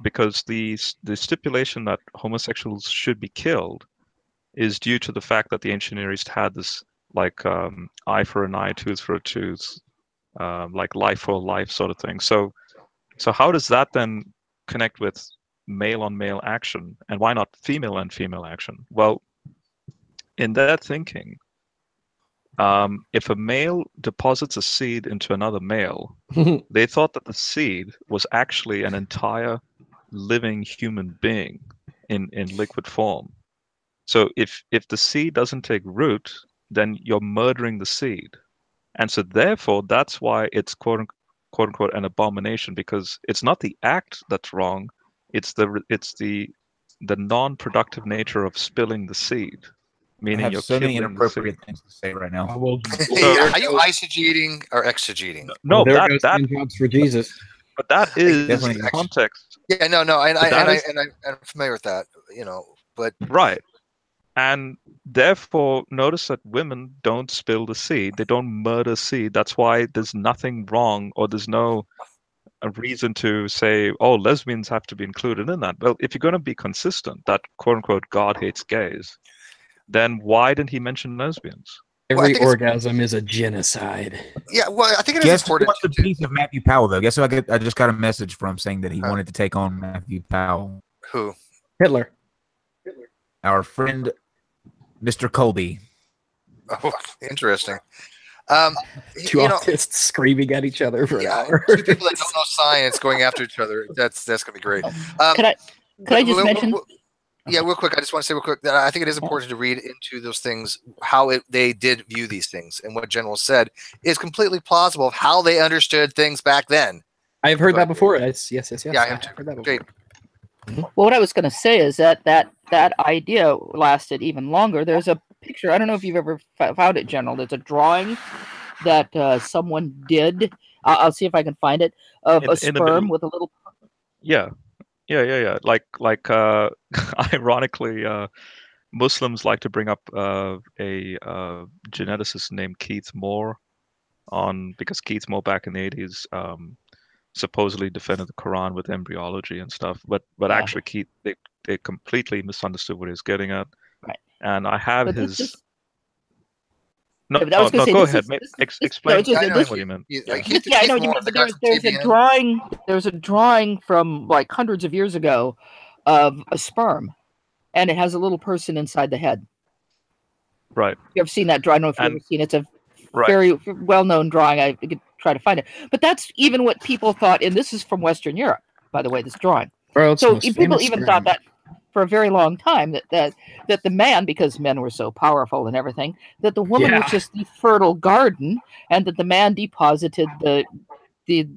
Because the stipulation that homosexuals should be killed is due to the fact that the ancient Near East had this eye for an eye, tooth for a tooth, like life for life sort of thing. So how does that then connect with male on male action, and why not female on female action? Well, in their thinking, if a male deposits a seed into another male, they thought that the seed was actually an entire living human being in liquid form. So if the seed doesn't take root, then you're murdering the seed. And so therefore, that's why it's quote unquote an abomination, because it's not the act that's wrong, it's the non-productive nature of spilling the seed. Meaning I have you're so many killing inappropriate things to say right now. Are you eisegeting or exegeting? No, there that goes 10 jobs for Jesus. But that is Definitely. context. Yeah, no, and I'm familiar with that, but Right. And therefore, notice that women don't spill the seed. They don't murder seed. That's why there's nothing wrong, or there's no a reason to say, oh, lesbians have to be included in that. Well, if you're going to be consistent that quote unquote God hates gays, then why didn't he mention lesbians? Every orgasm is a genocide. Yeah, well, I think it is Guess important. what's the piece of Matthew Powell though? Guess what? I just got a message from saying that he wanted to take on Matthew Powell. Who? Hitler. Our friend, Mr. Colby. Oh, interesting. Two autists screaming at each other for an hour. Two people that don't know science going after each other. That's gonna be great. Could I just mention? Yeah, real quick. I just want to say real quick that I think it is important to read into those things how they did view these things, and what General said is completely plausible of how they understood things back then. I've heard that before. Yes. Yeah, I have heard that before. Great. Well, what I was going to say is that idea lasted even longer. There's a picture. I don't know if you've ever found it, General. There's a drawing that someone did. I'll see if I can find it, of a sperm with a little. Yeah. Like ironically, Muslims like to bring up a geneticist named Keith Moore because Keith Moore back in the 80s supposedly defended the Quran with embryology and stuff, but actually Keith they completely misunderstood what he was getting at. Right. And I have But his. No, go ahead. Explain what you meant. I know what you mean. But there's a drawing. There's a drawing from like hundreds of years ago of a sperm, and it has a little person inside the head. Right. You ever seen that drawing? I don't know if you've ever seen it. It's a very well-known drawing. I could try to find it, but that's even what people thought. And this is from Western Europe, by the way. This drawing. So people even thought that for a very long time that the man, because men were so powerful and everything, that the woman was just the fertile garden, and that the man deposited the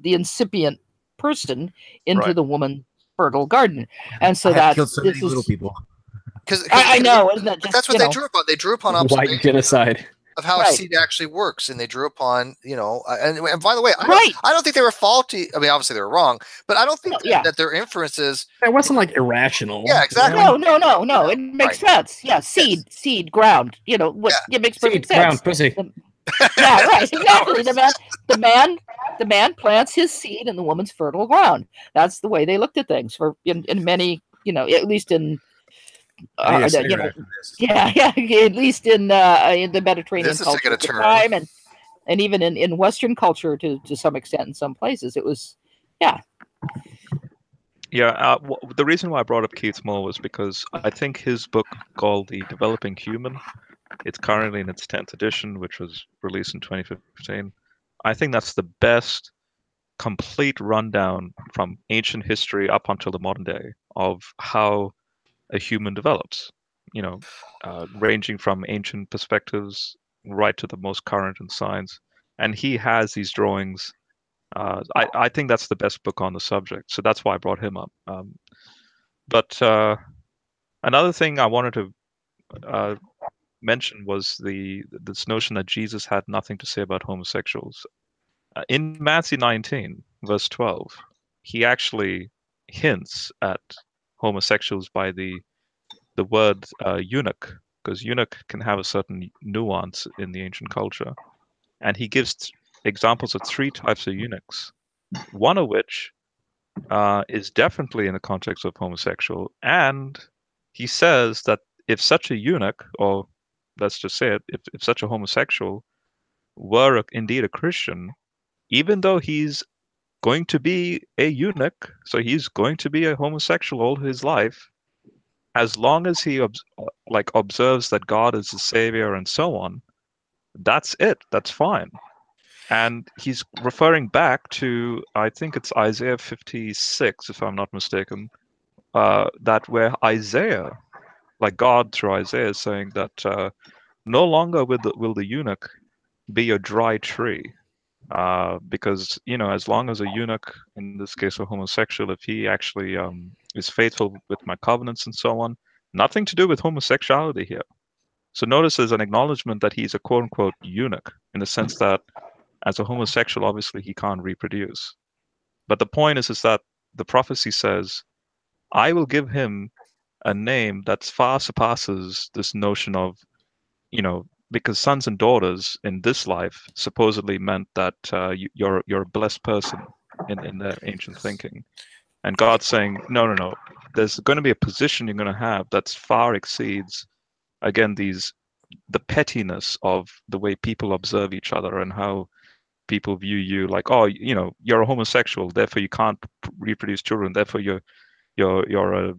incipient person into the woman's fertile garden, and so that killed so many little people. Because I know, isn't that just, that's what they drew upon. They drew upon white genocide. of how a Right. seed actually works, and they drew upon, you know, and by the way, Right. I don't think they were faulty. I mean, obviously they were wrong, but I don't think Yeah. that their inferences. It wasn't like irrational. Yeah, exactly. No. It makes sense. Yeah, seed, ground. You know what? It makes perfect Seed, sense. ground, pussy. Yeah, right. Exactly. The man plants his seed in the woman's fertile ground. That's the way they looked at things for in many, you know, at least in I need a you cigarette know, after this. yeah, at least in the Mediterranean This is culture taking a at the turn. time, and even in Western culture to some extent in some places, it was, yeah. Yeah, the reason why I brought up Keith Moore was because I think his book called The Developing Human, it's currently in its 10th edition, which was released in 2015. I think that's the best complete rundown from ancient history up until the modern day of how a human develops, you know, ranging from ancient perspectives right to the most current in science. And he has these drawings. I think that's the best book on the subject, so that's why I brought him up. But another thing I wanted to mention was this notion that Jesus had nothing to say about homosexuals. In Matthew 19, verse 12, he actually hints at homosexuals by the word eunuch, because eunuch can have a certain nuance in the ancient culture. And he gives examples of 3 types of eunuchs, one of which is definitely in the context of homosexual. And he says that if such a eunuch, or let's just say it, if such a homosexual were indeed a Christian, even though he's going to be a eunuch, so he's going to be a homosexual all his life, as long as he observes that God is the savior and so on, that's it. That's fine. And he's referring back to, I think it's Isaiah 56, if I'm not mistaken, that where Isaiah, like God through Isaiah, is saying that no longer will the eunuch be a dry tree. Because, you know, as long as a eunuch, in this case a homosexual, if he actually is faithful with my covenants and so on, nothing to do with homosexuality here. So notice there's an acknowledgement that he's a quote-unquote eunuch, in the sense that as a homosexual, obviously he can't reproduce. But the point is that the prophecy says, I will give him a name that far surpasses this notion of, you know, because sons and daughters in this life supposedly meant that you're a blessed person in their ancient thinking. And God's saying, no. There's going to be a position you're going to have that far exceeds, again, the pettiness of the way people observe each other and how people view you, like, oh, you know, you're a homosexual, therefore you can't reproduce children, therefore you're a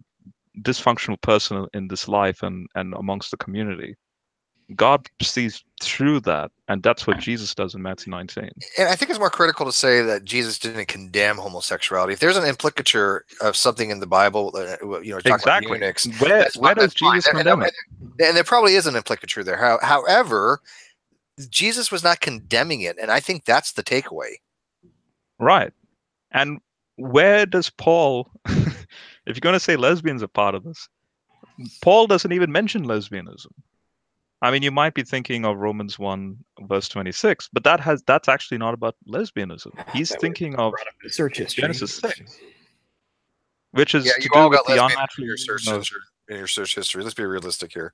dysfunctional person in this life and amongst the community. God sees through that, and that's what Jesus does in Matthew 19. And I think it's more critical to say that Jesus didn't condemn homosexuality. If there's an implicature of something in the Bible, you know, talking Exactly. about eunuchs, Where does Jesus condemn it? And there probably is an implicature there. However, Jesus was not condemning it, and I think that's the takeaway. Right. And where does Paul, if you're going to say lesbians are part of this, Paul doesn't even mention lesbianism. I mean, you might be thinking of Romans 1 verse 26, but that's actually not about lesbianism. He's thinking of Search history. Genesis 6, which is Yeah, to you do all with got the lesbian unnatural in your search history. Let's be realistic here.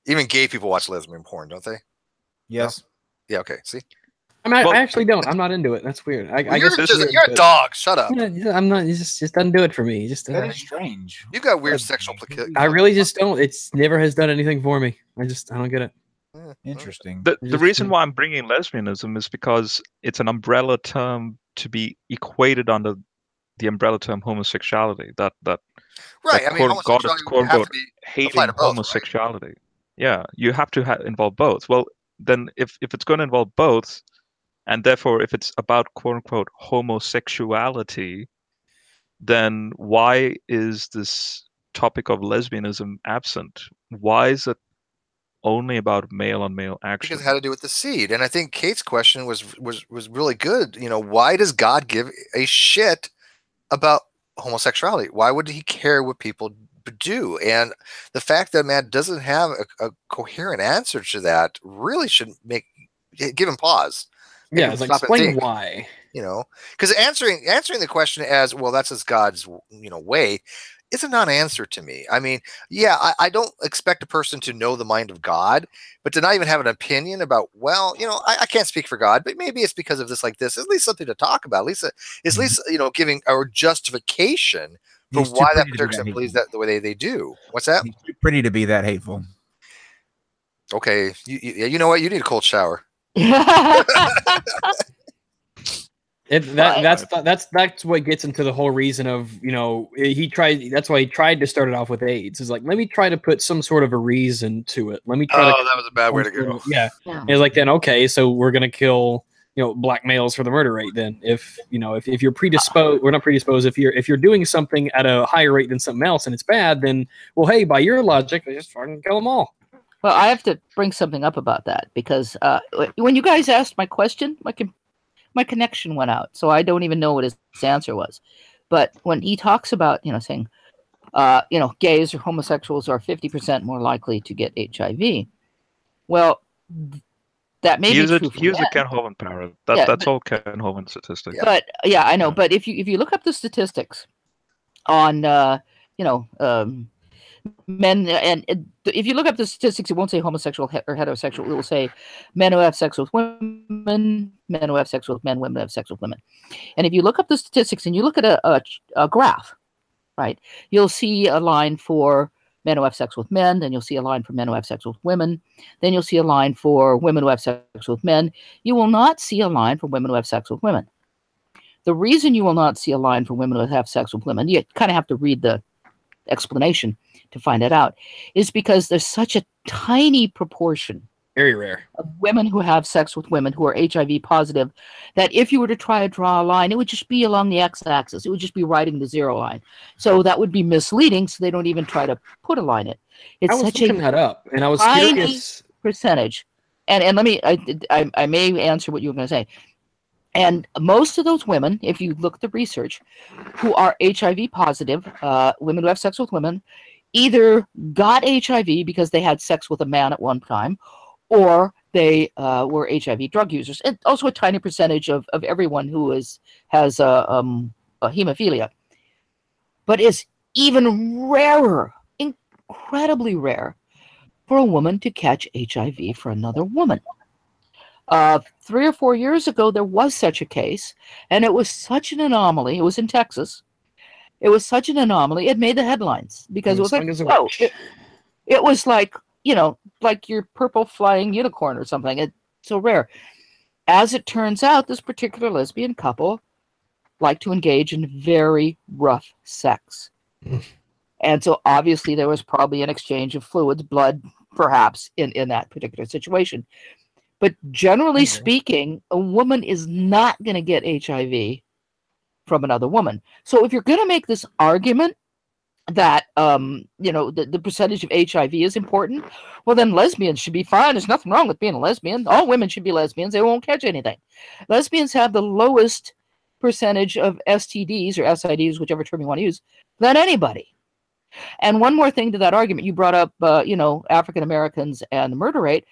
Even gay people watch lesbian porn, don't they? Yes. Yeah. Okay. See, I mean, Well, I actually don't. I'm not into it. That's weird. I guess it's weird, you're a but- dog. Shut up. Yeah, I'm not. It just doesn't do it for me. Just That is strange. You've got weird sexual. I really just don't. It's never has done anything for me. I don't get it. Interesting. The reason why I'm bringing lesbianism is because it's an umbrella term to be equated under the umbrella term homosexuality. That Right. I mean, God is homosexuality quote would have unquote to be hating applied to both, right? homosexuality. Yeah, you have to involve both. Well, then if it's going to involve both, and therefore if it's about quote unquote homosexuality, then why is this topic of lesbianism absent? Why is it only about male on male action? Because it had to do with the seed. And I think Kate's question was really good. You know, why does God give a shit about homosexuality? Why would he care what people do. And the fact that Matt doesn't have a coherent answer to that really should give him pause. Make Yeah, him it's like, stop and explain think, why. you know, because answering the question as well, that's just God's, way, is a non-answer to me. I mean, yeah, I don't expect a person to know the mind of God, but to not even have an opinion about, well, I can't speak for God, but maybe it's because of this, like this, at least something to talk about. At least giving our justification for He's too why that pretty to be person that believes hateful. that the way they do. What's that? He's too pretty to be that hateful. Okay, you know what? You need a cold shower. That's what gets into the whole reason of, that's why he tried to start it off with AIDS. Is like, let me try to put some sort of a reason to it. Let me try that was a bad way to go. It's like, then okay, so we're gonna kill black males for the murder rate. Then if you're predisposed, we're not predisposed. If you're doing something at a higher rate than something else and it's bad, then well, hey, by your logic, they just fucking kill them all. Well, I have to bring something up about that because when you guys asked my question, my connection went out, so I don't even know what his answer was. But when he talks about, saying, gays or homosexuals are 50% more likely to get HIV, well, that may be true. Use a Ken Hovind parrot. That's all Ken Hovind statistics. But yeah, I know. But if you look up the statistics on, men, and if you look up the statistics, it won't say homosexual or heterosexual. It will say men who have sex with women, men who have sex with men, women who have sex with women. And if you look up the statistics and you look at a graph, right, you'll see a line for men who have sex with men, then you'll see a line for men who have sex with women, then you'll see a line for women who have sex with men. You will not see a line for women who have sex with women. The reason you will not see a line for women who have sex with women, you kind of have to read the explanation to find it out, is because there's such a tiny proportion, very rare, of women who have sex with women who are HIV positive that if you were to try to draw a line, it would just be along the x-axis. It would just be writing the zero line. So that would be misleading, so they don't even try to put a line in. It's I was such looking a that up, and I was tiny curious percentage. And let me, I may answer what you were going to say. And most of those women, if you look at the research, who are HIV positive, women who have sex with women, either got HIV because they had sex with a man at one time, or they were HIV drug users. And also a tiny percentage of everyone who has a hemophilia. But it's even rarer, incredibly rare, for a woman to catch HIV for another woman. 3 or 4 years ago, there was such a case, and it was such an anomaly. It was in Texas. It was such an anomaly. It made the headlines because it was like, whoa, it was like, like your purple flying unicorn or something. It's so rare. As it turns out, this particular lesbian couple liked to engage in very rough sex. And so obviously there was probably an exchange of fluids, blood, perhaps, in that particular situation. But generally speaking, a woman is not going to get HIV from another woman. So if you're going to make this argument that, the percentage of HIV is important, well, then lesbians should be fine. There's nothing wrong with being a lesbian. All women should be lesbians. They won't catch anything. Lesbians have the lowest percentage of STDs or SIDs, whichever term you want to use, than anybody. And one more thing to that argument, you brought up, African Americans and the murder rate.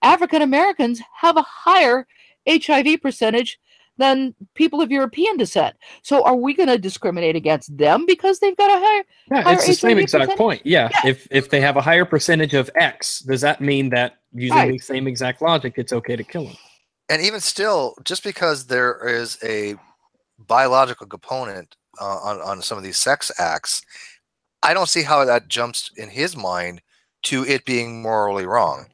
African Americans have a higher HIV percentage than people of European descent. So are we going to discriminate against them because they've got a higher? Yeah, it's the same exact point. Yeah. If they have a higher percentage of X, does that mean that using the same exact logic, it's okay to kill them? And even still, just because there is a biological component on some of these sex acts, I don't see how that jumps in his mind to it being morally wrong.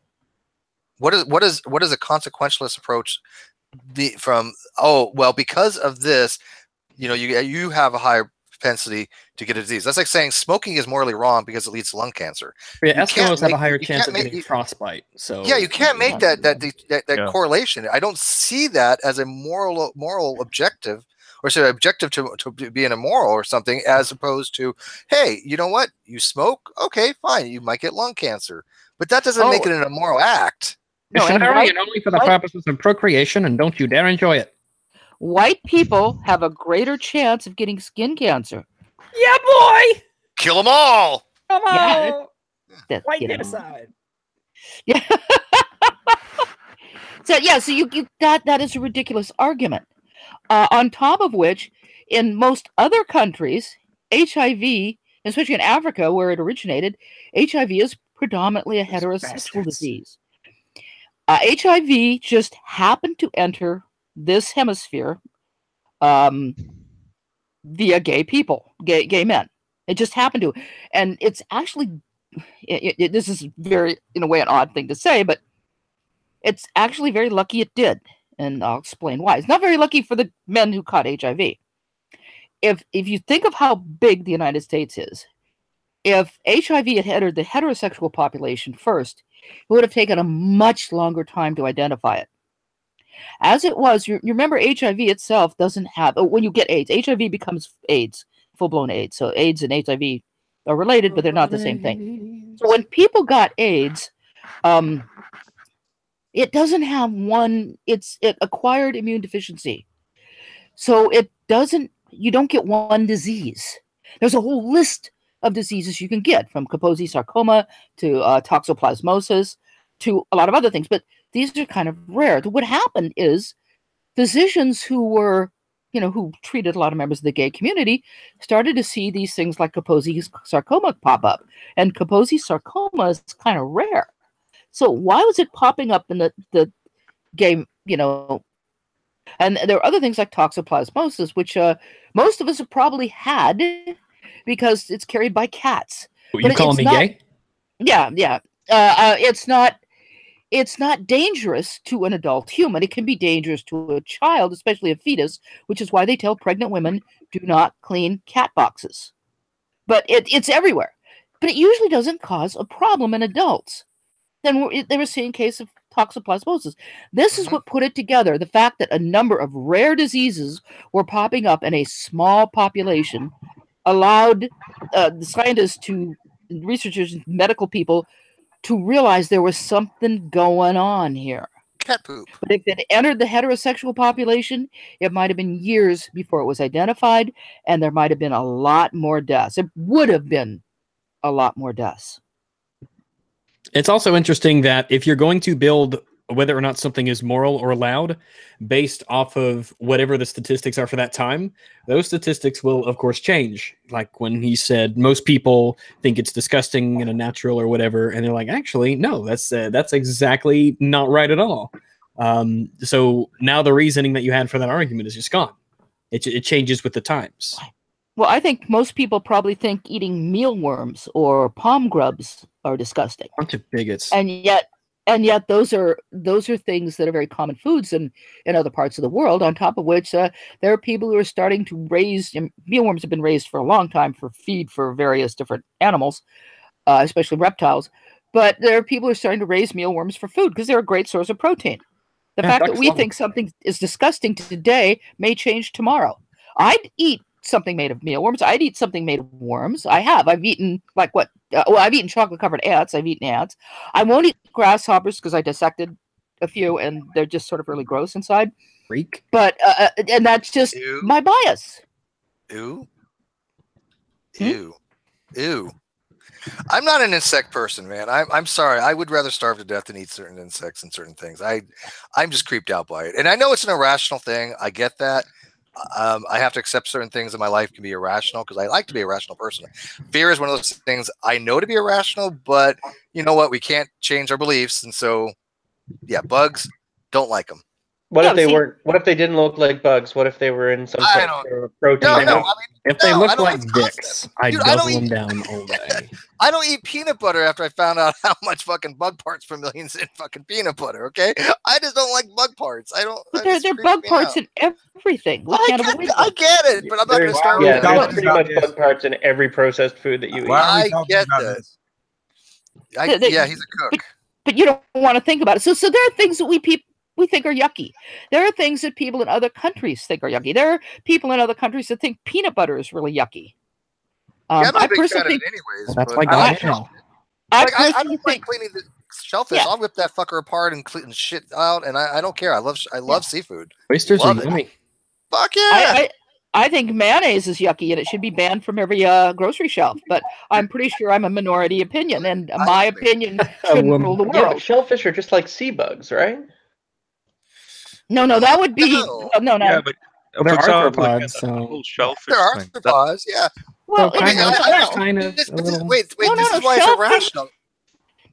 What is a consequentialist approach from, oh, well, because of this, you have a higher propensity to get a disease. That's like saying smoking is morally wrong because it leads to lung cancer. Yeah, Eskimos have a higher chance of getting frostbite. So yeah, you can't make that correlation. I don't see that as a moral objective, or say objective to being immoral or something, as opposed to, hey, you know what? You smoke? Okay, fine. You might get lung cancer. But that doesn't make it an immoral act. Missionary and only for the purposes of procreation, and don't you dare enjoy it. White people have a greater chance of getting skin cancer. Yeah, boy! Kill them all! Come on, That, you know. genocide. Yeah. So yeah, so you that is a ridiculous argument. On top of which, in most other countries, HIV, especially in Africa where it originated, HIV is predominantly a heterosexual disease. HIV just happened to enter this hemisphere via gay people, gay men. It just happened to, and it's actually this is very, in a way, an odd thing to say, but it's actually very lucky it did, and I'll explain why. It's not very lucky for the men who caught HIV. If you think of how big the United States is, if HIV had entered the heterosexual population first, it would have taken a much longer time to identify it. As it was, you remember HIV itself doesn't have, when you get AIDS, HIV becomes AIDS, full-blown AIDS. So AIDS and HIV are related, but they're not the same thing. So when people got AIDS, it doesn't have it acquired immune deficiency. So you don't get one disease. There's a whole list of diseases you can get, from Kaposi sarcoma to toxoplasmosis to a lot of other things, but these are kind of rare. What happened is physicians who treated a lot of members of the gay community started to see these things like Kaposi sarcoma pop up, and Kaposi sarcoma is kind of rare. So why was it popping up in the gay, and there are other things like toxoplasmosis, which most of us have probably had because it's carried by cats. You calling me gay? Yeah. It's not dangerous to an adult human. It can be dangerous to a child, especially a fetus, which is why they tell pregnant women, do not clean cat boxes. But it's everywhere. But it usually doesn't cause a problem in adults. Then they were seeing cases of toxoplasmosis. This is what put it together. The fact that a number of rare diseases were popping up in a small population allowed the scientists, researchers, medical people to realize there was something going on here. Cat poop. But if it entered the heterosexual population, it might have been years before it was identified, and there might have been a lot more deaths. It would have been a lot more deaths. It's also interesting that if you're going to build whether or not something is moral or allowed based off of whatever the statistics are for that time, those statistics will, of course, change. Like when he said most people think it's disgusting and unnatural or whatever, and they're like, actually, no, that's exactly not right at all. So now the reasoning that you had for that argument is just gone. It changes with the times. Well, I think most people probably think eating mealworms or palm grubs are disgusting. Bunch of bigots. And yet those are things that are very common foods in other parts of the world. On top of which, there are people who are starting to raise, mealworms have been raised for a long time for feed for various different animals, especially reptiles. But there are people who are starting to raise mealworms for food because they're a great source of protein. The fact that we think something is disgusting today may change tomorrow. I'd eat something made of mealworms. I'd eat something made of worms. I've eaten I've eaten chocolate-covered ants. I've eaten ants. I won't eat grasshoppers because I dissected a few and they're just sort of really gross inside. Freak. But and that's just my bias. Ew. I'm not an insect person, man. I'm sorry. I would rather starve to death than eat certain insects and certain things. I'm just creeped out by it. And I know it's an irrational thing. I get that. I have to accept certain things in my life can be irrational because I like to be a rational person. Fear is one of those things I know to be irrational, but you know what? We can't change our beliefs. And so, yeah, bugs, don't like them. What if they weren't? What if they didn't look like bugs? What if they were in some sort of protein? If they look like dicks, I'd double them down all day. I don't eat peanut butter after I found out how much fucking bug parts per million is in fucking peanut butter. Okay, I just don't like bug parts. I don't. But there are bug parts in everything. I get it, but I'm not going to start. Yeah, there's pretty much bug parts in every processed food that you eat. I get that. Yeah, he's a cook. But you don't want to think about it. So there are things that we think are yucky. There are things that people in other countries think are yucky. There are people in other countries that think peanut butter is really yucky. I'm not a big fan of it anyways. That's why I don't like cleaning the shellfish. I'll rip that fucker apart and clean shit out, and I don't care. I love seafood. Oysters are yummy. Fuck yeah! I think mayonnaise is yucky and it should be banned from every grocery shelf. But I'm pretty sure I'm a minority opinion, and my opinion shouldn't rule the world. Yeah, but shellfish are just like sea bugs, right? No, that would be no. Yeah, but they're for example, arthropods, that so whole shellfish There are thing, arthropods, yeah. Well, So kind of This, a little- wait, No, this no, is why it's shellfish- irrational.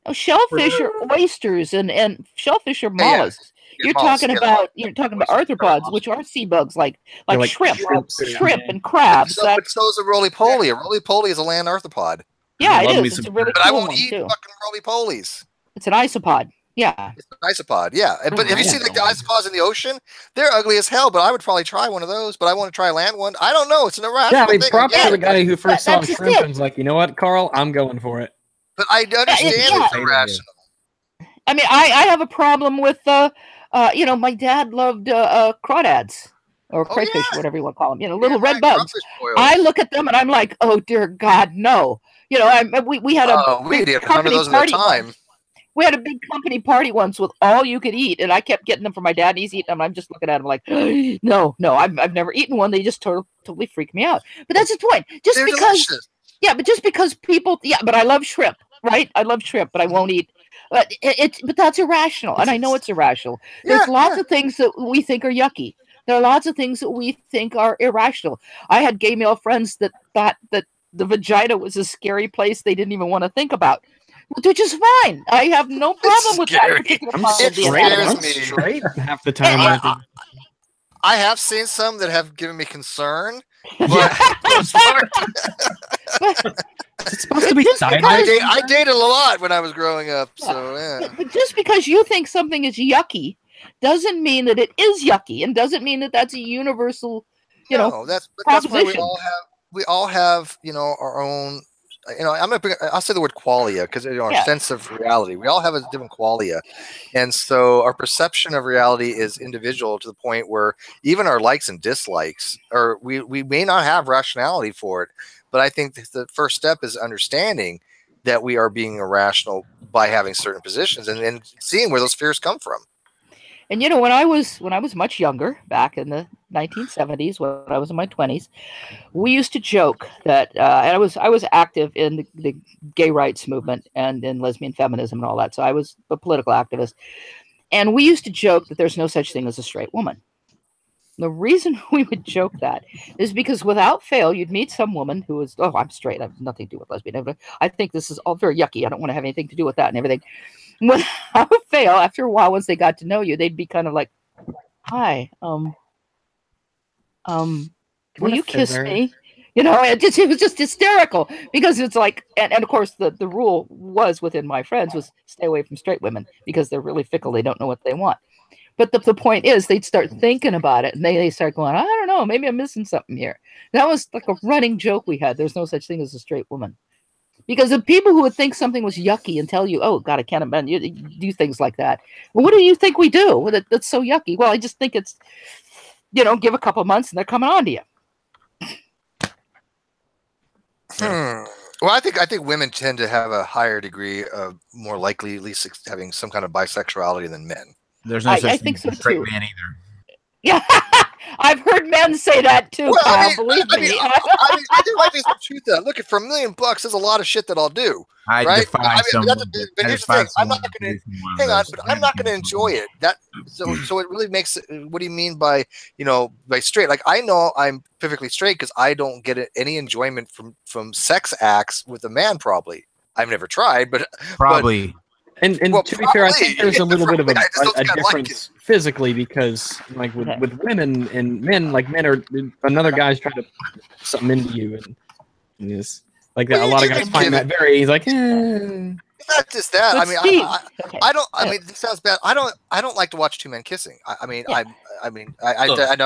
No, shellfish are oysters, and shellfish are mollusks. Yeah, mollusks, You're talking about arthropods, which are sea bugs, like like shrimp, shrimps, and crabs. So is a roly-poly. A roly-poly is a land arthropod. Yeah, Love it me is. It's some a really But I cool won't one eat too. fucking roly-polies. It's an isopod. Yeah. It's an isopod, yeah. But have you seen like the isopods in the ocean? They're ugly as hell, but I would probably try one of those, but I want to try a land one. I don't know. It's an irrational Yeah, I mean, thing. props to the guy who first saw That's just shrimp it. and was like, you know what, Carl, I'm going for it. But I understand yeah. it's irrational. I mean, I have a problem with my dad loved crawdads or crayfish, whatever you want to call them. Little red bugs. I look at them and I'm like, oh dear God, no. We had a we did 100 of those at a time. We had a big company party once with all you could eat, and I kept getting them for my dad, and he's eating them. I'm just looking at him like, no, I've never eaten one. They just totally freak me out. But that's the point. They're delicious. Yeah, but just because people, but I love shrimp, right? I love shrimp, but I won't eat. But but that's irrational, and I know it's irrational. There's lots of things that we think are yucky. There are lots of things that we think are irrational. I had gay male friends that thought that the vagina was a scary place they didn't even want to think about, which is fine. I have no problem with that particular part of the anatomy. Straight half the time. I have seen some that have given me concern. But It's supposed to be I dated a lot when I was growing up, so yeah. But just because you think something is yucky doesn't mean that it is yucky, and doesn't mean that that's a universal, that's why we all have our own. I'll say the word qualia because our sense of reality. We all have a different qualia, and so our perception of reality is individual to the point where even our likes and dislikes, or we may not have rationality for it. But I think the first step is understanding that we are being irrational by having certain positions and seeing where those fears come from. And when I was much younger, back in the 1970s, when I was in my 20s, we used to joke that, and I was active in the gay rights movement and in lesbian feminism and all that. So I was a political activist, and we used to joke that there's no such thing as a straight woman. The reason we would joke that is because without fail, you'd meet some woman who is, I'm straight. I have nothing to do with lesbian. I think this is all very yucky. I don't want to have anything to do with that and everything. Without fail, after a while, once they got to know you, they'd be kind of like, hi, will you kiss me? It was just hysterical because it's like, and of course the rule was within my friends was stay away from straight women because they're really fickle. They don't know what they want. But the point is, they'd start thinking about it, and they start going, I don't know, maybe I'm missing something here. That was like a running joke we had. There's no such thing as a straight woman. Because the people who would think something was yucky and tell you, oh, God, I can't imagine you do things like that. Well, what do you think we do? That's so yucky. Well, I just think it's, give a couple of months and they're coming on to you. Well, I think women tend to have a higher degree of more likely, at least having some kind of bisexuality than men. There's no such thing as a straight man either. Yeah, I've heard men say that too, Kyle, believe me. I do like some truth though. Look, for $1 million, there's a lot of shit that I'll do. But here's the thing: I'm not going to hang on, but I'm not going to enjoy it. So it really makes. What do you mean by by straight? Like I know I'm perfectly straight because I don't get any enjoyment from sex acts with a man. Probably I've never tried, but probably. And to be fair, I think there's a little bit of a difference physically because, like with women and men, like men are another guy's trying to put something into you, and it's like that. A lot of guys find that very. He's like, It's not just that. But I mean, Steve, I don't. I mean, this sounds bad. I don't like to watch two men kissing. I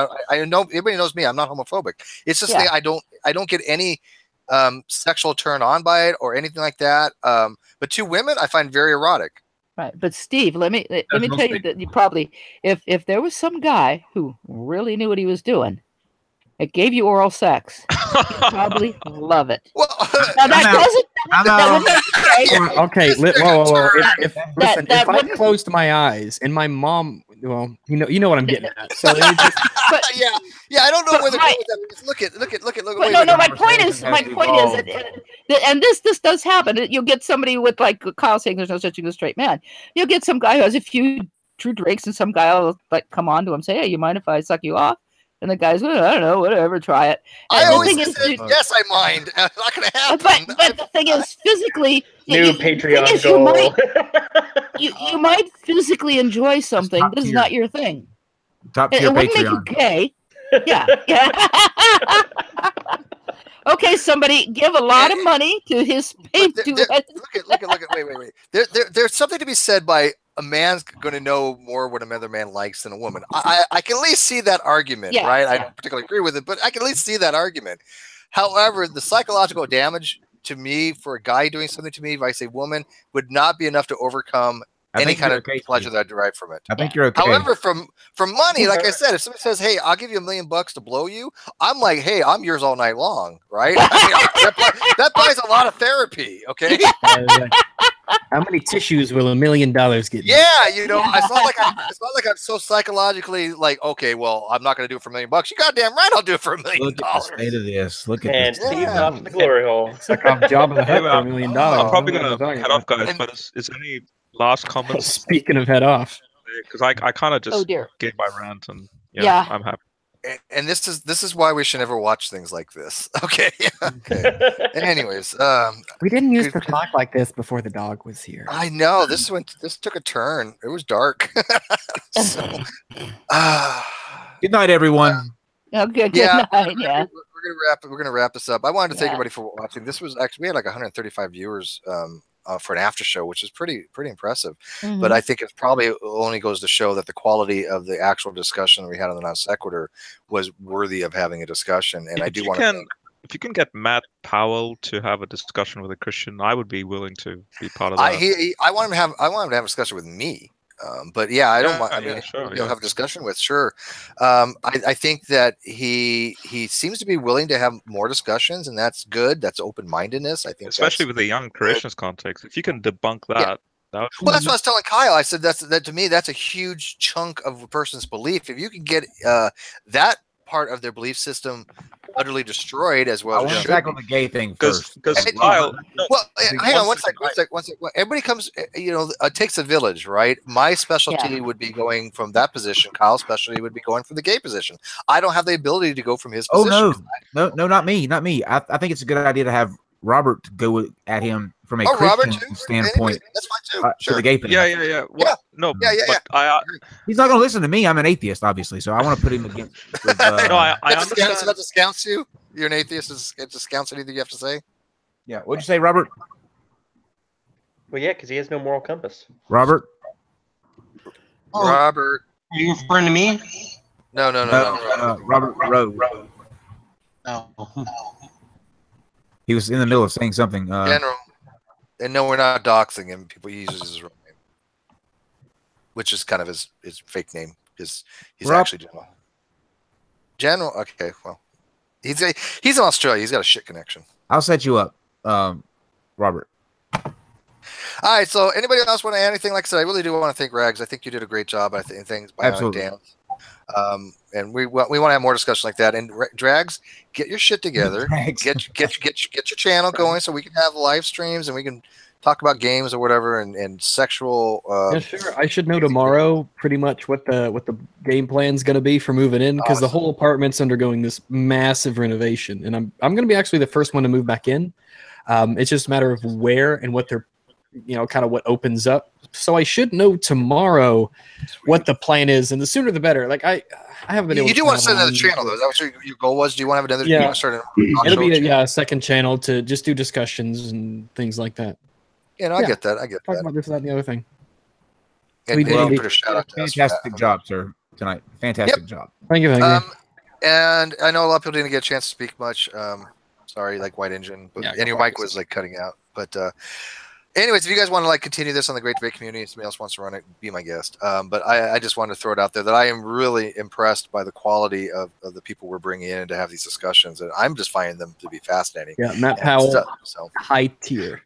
know. Everybody knows me. I'm not homophobic. It's just that I don't get any sexual turn on by it or anything like that. But two women, I find very erotic. Right, but Steve, let me tell you that you probably, if there was some guy who really knew what he was doing, it gave you oral sex, you'd probably love it. Well, now that doesn't. okay. Whoa. If I closed my eyes and my mom well, you know what I'm getting at. So it just, yeah, I don't know where they're going with that. Look at. No. My point is that, and this does happen. You'll get somebody with, like Kyle saying, there's no such thing as a straight man. You'll get some guy who has a few true drinks, and some guy will like come on to him, say, "Hey, you mind if I suck you off?" And the guy's, well, I don't know, whatever, try it. And I always said, yes, I mind. It's not going to happen. But the thing is, physically, new Patreon goal. You might physically enjoy something. This is not your thing. Top tier It wouldn't make you gay. Yeah. Okay, somebody give a lot of money to his page. Look at. Wait. There's something to be said by a man's going to know more what another man likes than a woman. I can at least see that argument, right? I don't particularly agree with it, but I can at least see that argument. However, the psychological damage to me for a guy doing something to me, if I say woman, would not be enough to overcome any kind of pleasure that I derive from it. I think you're okay. However, from money, like I said, if somebody says, "Hey, I'll give you $1 million to blow you," I'm like, "Hey, I'm yours all night long," right? That buys a lot of therapy. Okay. How many tissues will $1 million get? Yeah, it's not like I'm so psychologically like, okay, well, I'm not going to do it for $1 million. You goddamn right, I'll do it for $1 million. Look at the state of this. Look at and this. Steve's off the glory hole. Suck off Job of the Hut for $1 million. I'm probably going to head off, guys. But is any last comments? Speaking of head off, because I kind of just gave my rant, and I'm happy. And this is why we should never watch things like this. Okay. Anyways, we didn't used to talk like this before the dog was here. I know this took a turn. It was dark. Good night, everyone. Okay. Good night. Yeah. We're gonna wrap this up. I wanted to thank everybody for watching. This was actually, we had like 135 viewers for an after show, which is pretty impressive. Mm-hmm. But I think it probably only goes to show that the quality of the actual discussion we had on the non sequitur was worthy of having a discussion. And I do want to. If you can get Matt Powell to have a discussion with a Christian, I would be willing to be part of that. I want him to have a discussion with me. But yeah, I don't mind. I mean, you'll have a discussion with, sure. I think that he seems to be willing to have more discussions, and that's good. That's open-mindedness. I think, especially with the young creationist context, if you can debunk that. Well, that's what I was telling Kyle. I said that to me, that's a huge chunk of a person's belief. If you can get that part of their belief system utterly destroyed, as well. I want to tackle the gay thing first. Because Kyle, hang on one second. Everybody comes, it takes a village, right? My specialty would be going from that position. Kyle's specialty would be going from the gay position. I don't have the ability to go from his position. No, not me. I think it's a good idea to have Robert go at him from a Christian standpoint. That's fine too. Sure. The gay thing. Yeah. Well, no, he's not going to listen to me. I'm an atheist, obviously, so I want to put him against. I understand. So that discounts you. You're an atheist. It discounts anything you have to say. Yeah. What'd you say, Robert? Well, yeah, because he has no moral compass. Robert. Robert. Are you referring to me? No. Robert Rowe. Oh. He was in the middle of saying something. General. And no, we're not doxing him. People use his real name, which is kind of his fake name. He's actually General. General. Okay, well, he's in Australia. He's got a shit connection. I'll set you up, Robert. All right. So, anybody else want to add anything? Like I said, I really do want to thank Rags. I think you did a great job. I think things by Dan. And we want to have more discussion like that. And Drags, get your shit together. Get your channel going so we can have live streams and we can talk about games or whatever and sexual. Yeah, sure. I should know tomorrow pretty much what the game plan's going to be for moving in, because the whole apartment's undergoing this massive renovation, and I'm going to be actually the first one to move back in. It's just a matter of where and what they're, kind of what opens up. So I should know tomorrow what the plan is, and the sooner the better. Like I haven't been able. You do want to start another channel, though? Is that what your goal was? Do you want to have another? Yeah, you want to start it'll be a second channel to just do discussions and things like that. Yeah, no, I get that. Talk about this, that, and the other thing. And put a shout out to fantastic job, sir, tonight. Fantastic job. Thank you. And I know a lot of people didn't get a chance to speak much. Sorry, like White Engine, and your mic was like cutting out. But anyways, if you guys want to continue this on the Great Debate community, if somebody else wants to run it, be my guest. But I just wanted to throw it out there that I am really impressed by the quality of the people we're bringing in to have these discussions, and I'm just finding them to be fascinating. Yeah, Matt Powell, high tier.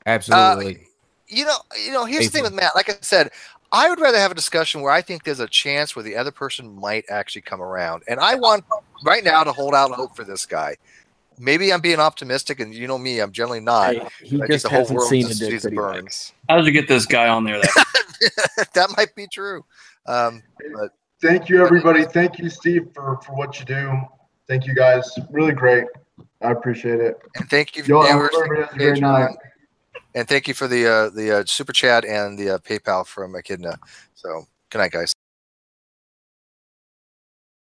Absolutely. Here's the thing with Matt. Like I said, I would rather have a discussion where I think there's a chance where the other person might actually come around. And I want right now to hold out hope for this guy. Maybe I'm being optimistic, and you know me, I'm generally not. Hey, he I think just the whole hasn't world seen a just dick sees that it he burn. likes. How did you get this guy on there? That might be true. But Thank you, everybody. Thank you, Steve, for what you do. Thank you, guys. Really great. I appreciate it. and thank you, Y'all, viewers. everybody has a great night. And thank you for the super chat and the PayPal from Echidna. So good night, guys.